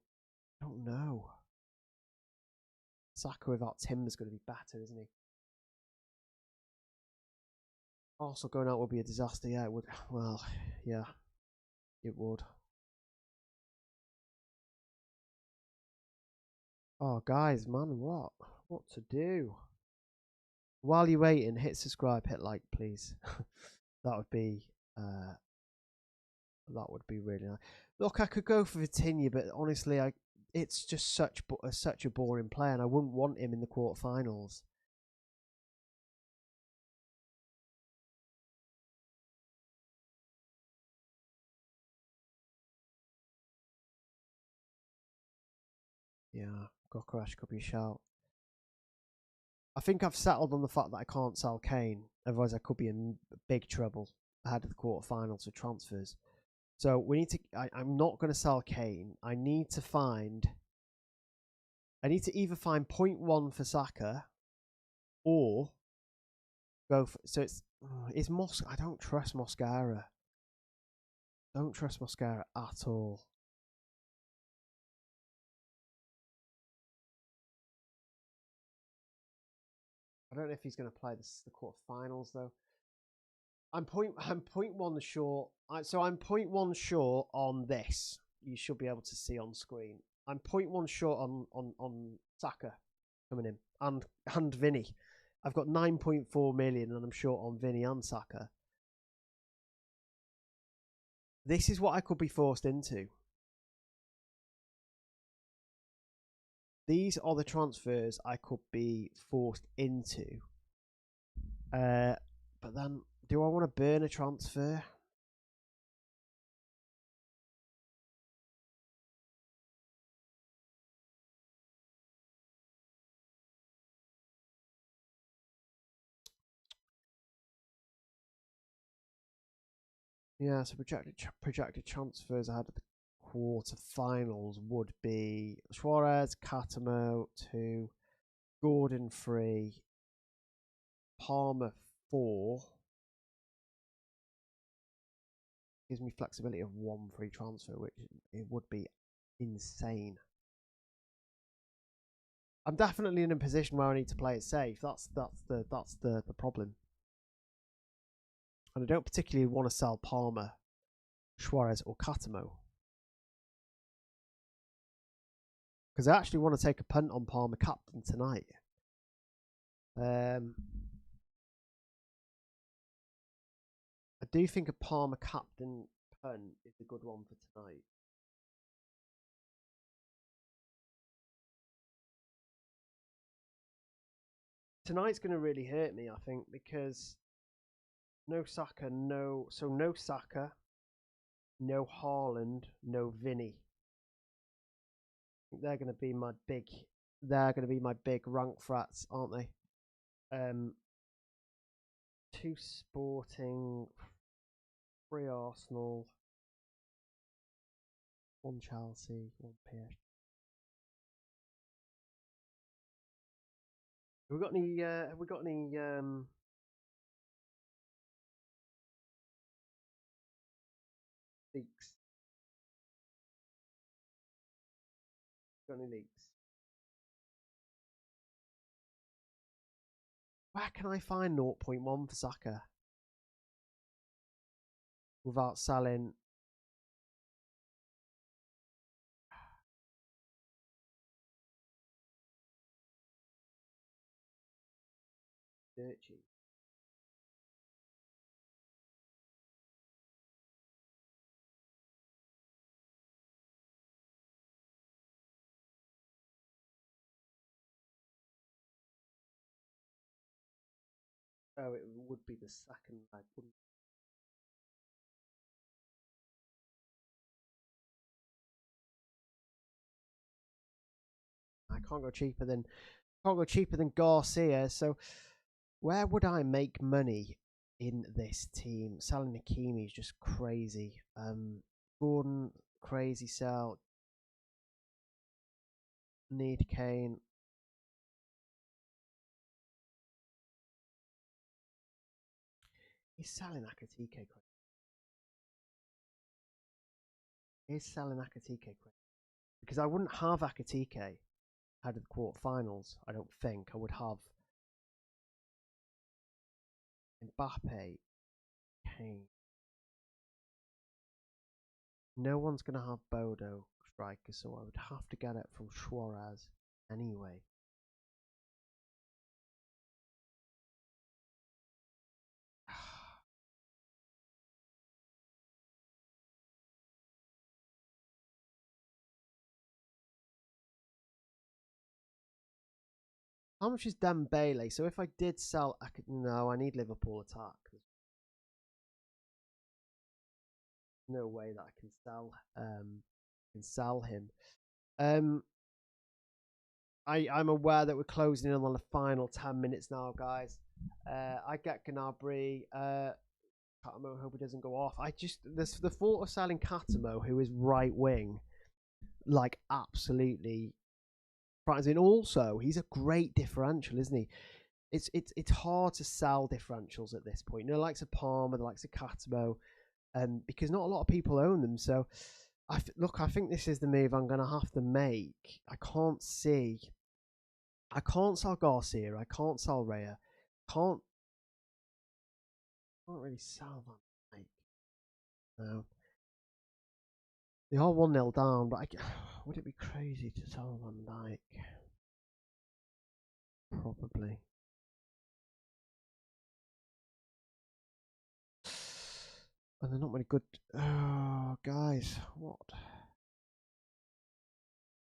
know. Saka without Timber's going to be better, isn't he? Also, going out would be a disaster. Yeah, it would. Well, yeah, it would. Oh, guys, man, what to do? While you're waiting, hit subscribe, hit like, please. that would be really nice. Look, I could go for Vitinha, but honestly, it's just such a boring player, and I wouldn't want him in the quarterfinals. Yeah, Gokarash could be a shout. I think I've settled on the fact that I can't sell Kane, otherwise I could be in big trouble ahead of the quarterfinals for transfers. So we need to. I'm not going to sell Kane. I need to either find 0.1 for Saka, or go for. So it's I don't trust Mosquera. Don't trust Mosquera at all. I don't know if he's going to play the quarterfinals though. I'm 0.1 short. So I'm 0.1 short on this. You should be able to see on screen. I'm 0.1 short on Saka coming in and Vinny. I've got 9.4 million and I'm short on Vinny and Saka. This is what I could be forced into. these are the transfers I could be forced into. But then, do I want to burn a transfer? Yeah, so projected transfers ahead of the quarterfinals would be Suarez, Catamo 2, Gordon 3, Palmer 4. Gives me flexibility of 1 free transfer, which it would be insane. I'm definitely in a position where I need to play it safe. That's the problem. And I don't particularly want to sell Palmer, Suarez, or Catamo. Because I actually want to take a punt on Palmer captain tonight. I do think a Palmer captain punt is a good one for tonight. Tonight's going to really hurt me, I think, because no Saka, no Saka, no Haaland, no Vinny. I think they're going to be my big rank threats, aren't they? 2 Sporting, 3 Arsenal, 1 Chelsea, 1 PSG. Have we got any? Leaks? Got any leaks? Where can I find 0.1 for Saka without selling? Dirt cheap. Oh, it would be the second leg, wouldn't it? I can't go cheaper than Garcia. So where would I make money in this team? Selling Hakimi is just crazy. Gordon, crazy sell. Need Kane. He's selling Akatike. He's selling Akatike because I wouldn't have Akatike out of the quarterfinals. I don't think I would have Mbappe, Kane. No one's gonna have Bodo striker, so I would have to get it from Suarez anyway. How much is Dembele? So if I did sell, no, I need Liverpool attack. There's no way that I can sell him. I'm aware that we're closing in on the final 10 minutes now, guys. I get Gnabry. Catamo, hope he doesn't go off. The thought of selling Catamo, who is right wing, like absolutely frightens me. And also, he's a great differential, isn't he? It's hard to sell differentials at this point. You know, the likes of Palmer, the likes of Catamo, because not a lot of people own them. So, I think this is the move I'm going to have to make. I can't sell Garcia. I can't sell Raya. Can't really sell Van Dijk. No. They are 1-0 down, but would it be crazy to sell Van Dijk? Probably. And they're not really good. Oh, guys, what?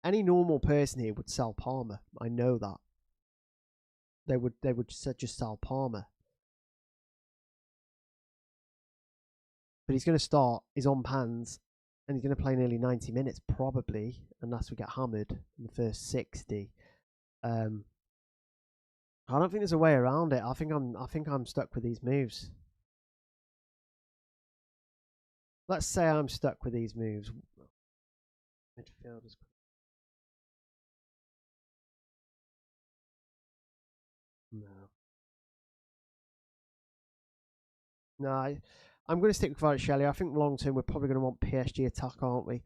any normal person here would sell Palmer. I know that. They would just sell Palmer. But he's going to start his on pans, and he's going to play nearly 90 minutes probably, unless we get hammered in the first 60. I don't think there's a way around it. I think I'm stuck with these moves. Let's say I'm stuck with these moves. Midfielders. No. No, I'm going to stick with Kvaratskhelia. I think long term we're probably going to want PSG attack, aren't we?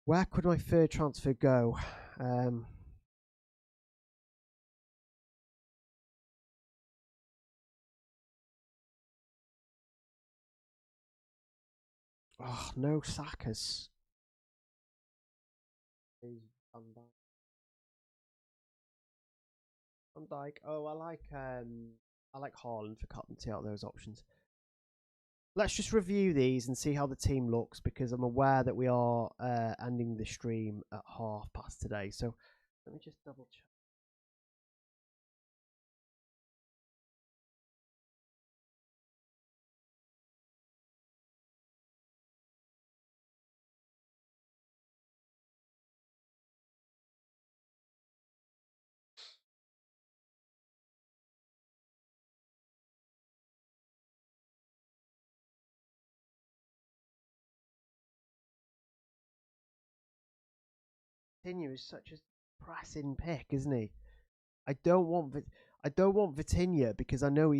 Where could my third transfer go? Oh, no Sakas. Van Dijk. Oh, I like Haaland for captaincy out of those options. Let's just review these and see how the team looks, because I'm aware that we are ending the stream at past today. So let me just double check. Vitinha is such a pressing pick, isn't he? I don't want Vitinha because I know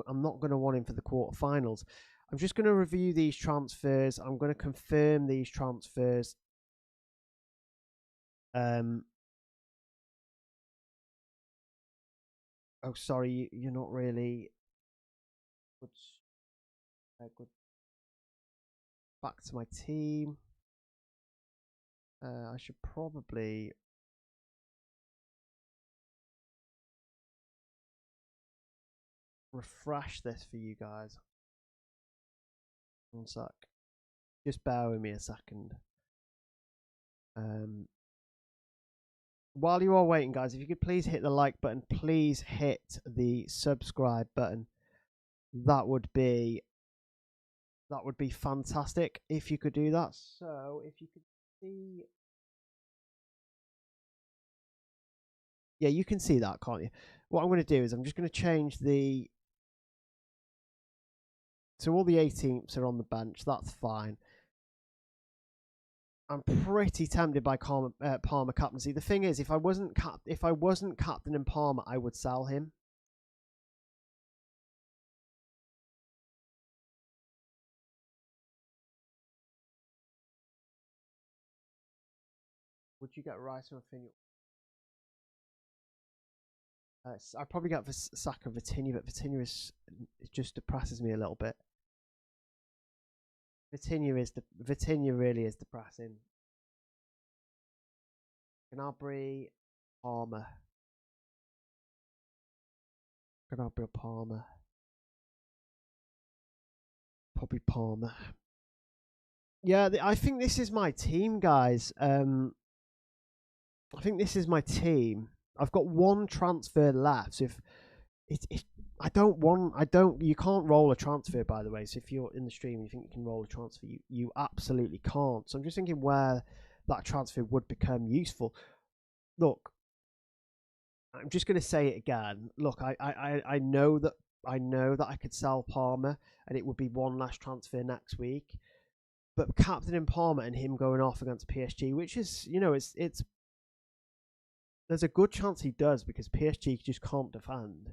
I'm not going to want him for the quarterfinals. I'm just going to review these transfers. I'm going to confirm these transfers. Oh, sorry, you're not really good. Good. Back to my team. I should probably refresh this for you guys. One sec. Just bear with me a second. While you are waiting, guys, if you could please hit the like button, please hit the subscribe button. That would be fantastic if you could do that. So if you could see, yeah, you can see that, can't you? What I'm going to do is I'm just going to change the. So all the 18ths are on the bench. That's fine. I'm pretty tempted by Palmer captaincy. The thing is, if I wasn't captain in Palmer, I would sell him. Would you get Rice or Finny? I'd probably get Saka Vitinha, but Vitinha it just depresses me a little bit. Vitinha really is depressing. Gnabry, Palmer. Gnabry or Palmer. Probably Palmer. Yeah, I think this is my team, guys. I think this is my team. I've got one transfer left. So if you can't roll a transfer, by the way. So if you're in the stream and you think you can roll a transfer, you absolutely can't. So I'm just thinking where that transfer would become useful. Look, I'm just going to say it again. Look, I know that I could sell Palmer and it would be one last transfer next week. But captaining Palmer and him going off against PSG, which is, it's there's a good chance he does because PSG just can't defend.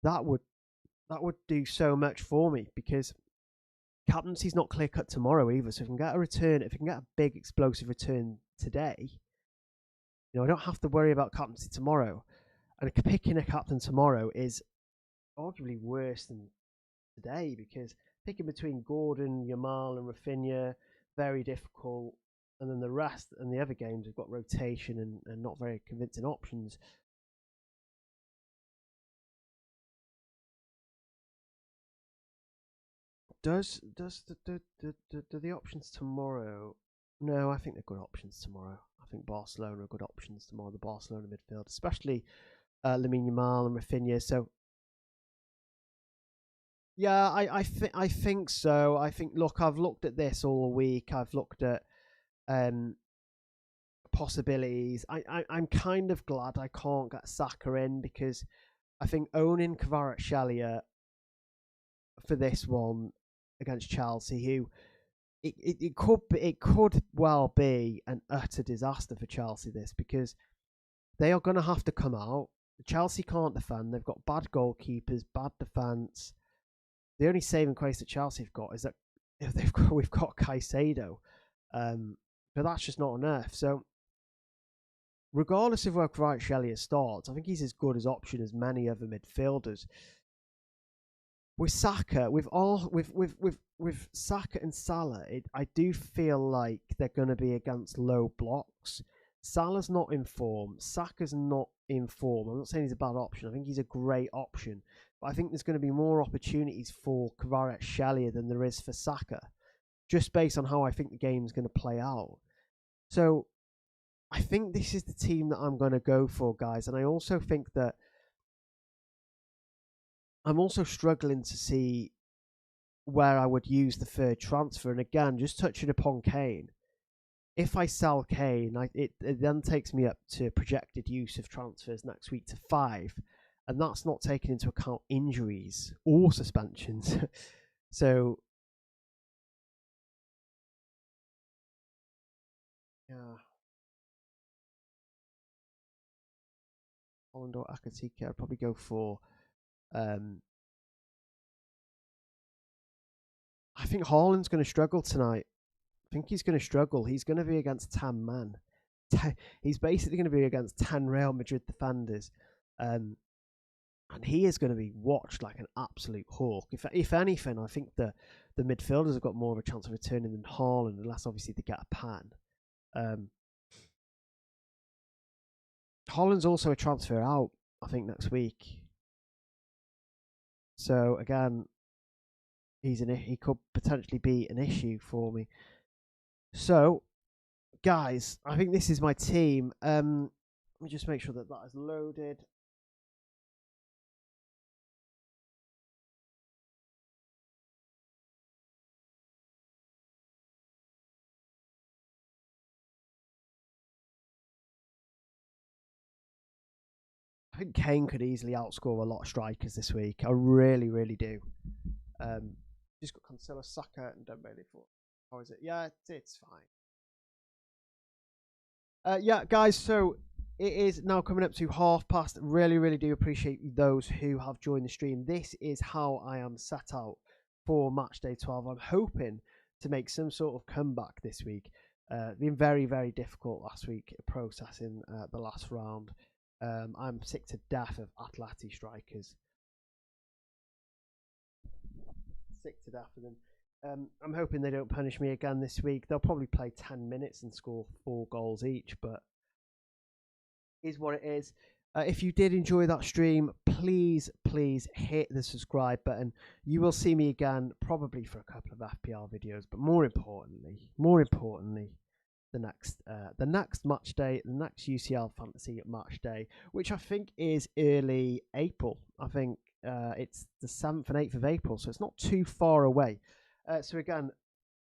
That would do so much for me because captaincy's not clear cut tomorrow either. So if we can get a big explosive return today, I don't have to worry about captaincy tomorrow. And picking a captain tomorrow is arguably worse than today because picking between Gordon, Yamal, and Rafinha, very difficult. And then the rest and the other games have got rotation and not very convincing options. Does the options tomorrow? No, I think they're good options tomorrow. I think Barcelona are good options tomorrow. The Barcelona midfield, especially Lamine Yamal and Rafinha. So yeah, I think so. I think look, I've looked at this all week. I've looked at um possibilities. I'm kind of glad I can't get Saka in because I think owning Kvaratskhelia for this one against Chelsea, who it could well be an utter disaster for Chelsea. This because they are going to have to come out. Chelsea can't defend. They've got bad goalkeepers, bad defense. The only saving grace that Chelsea have got is that we've got Caicedo, but that's just not enough. So regardless of where Kvaratskhelia starts, I think he's as good as option as many other midfielders. With Saka, with Saka and Salah, I do feel like they're going to be against low blocks. Salah's not in form. Saka's not in form. I'm not saying he's a bad option. I think he's a great option. But I think there's going to be more opportunities for Kvaratskhelia than there is for Saka, just based on how I think the game's going to play out. So I think this is the team that I'm going to go for, guys. And I also think that I'm also struggling to see where I would use the third transfer. And again, just touching upon Kane, if I sell Kane, it then takes me up to projected use of transfers next week to 5. And that's not taking into account injuries or suspensions. So, yeah. Holland or Akatika, I'd probably go for. I think Haaland's going to struggle tonight. I think he's going to struggle. He's going to be against 10 men. He's basically going to be against 10 Real Madrid defenders. And he is going to be watched like an absolute hawk. If anything, I think the midfielders have got more of a chance of returning than Haaland, unless obviously they get a pan. Haaland's also a transfer out, I think, next week. So again, he could potentially be an issue for me. So, guys, I think this is my team. Let me just make sure that is loaded. I think Kane could easily outscore a lot of strikers this week. I really, really do. Just got Cancelo, Saka, and Dembele for. How is it? Yeah, it's fine. Yeah, guys. So it is now coming up to past. Really, really do appreciate those who have joined the stream. This is how I am set out for match day 12. I'm hoping to make some sort of comeback this week. Been very, very difficult last week processing the last round. I'm sick to death of Atleti strikers. Sick to death of them. I'm hoping they don't punish me again this week. They'll probably play 10 minutes and score 4 goals each, but is what it is. If you did enjoy that stream, please hit the subscribe button. You will see me again probably for a couple of FPL videos, but more importantly, the next match day, the next UCL Fantasy match day, which I think is early April. I think it's the 7th and 8th of April, so it's not too far away. So again,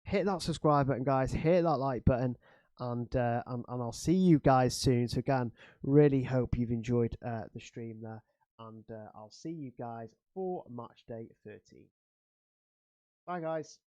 hit that subscribe button, guys. Hit that like button, and I'll see you guys soon. So again, really hope you've enjoyed the stream there, and I'll see you guys for match day 13. Bye, guys.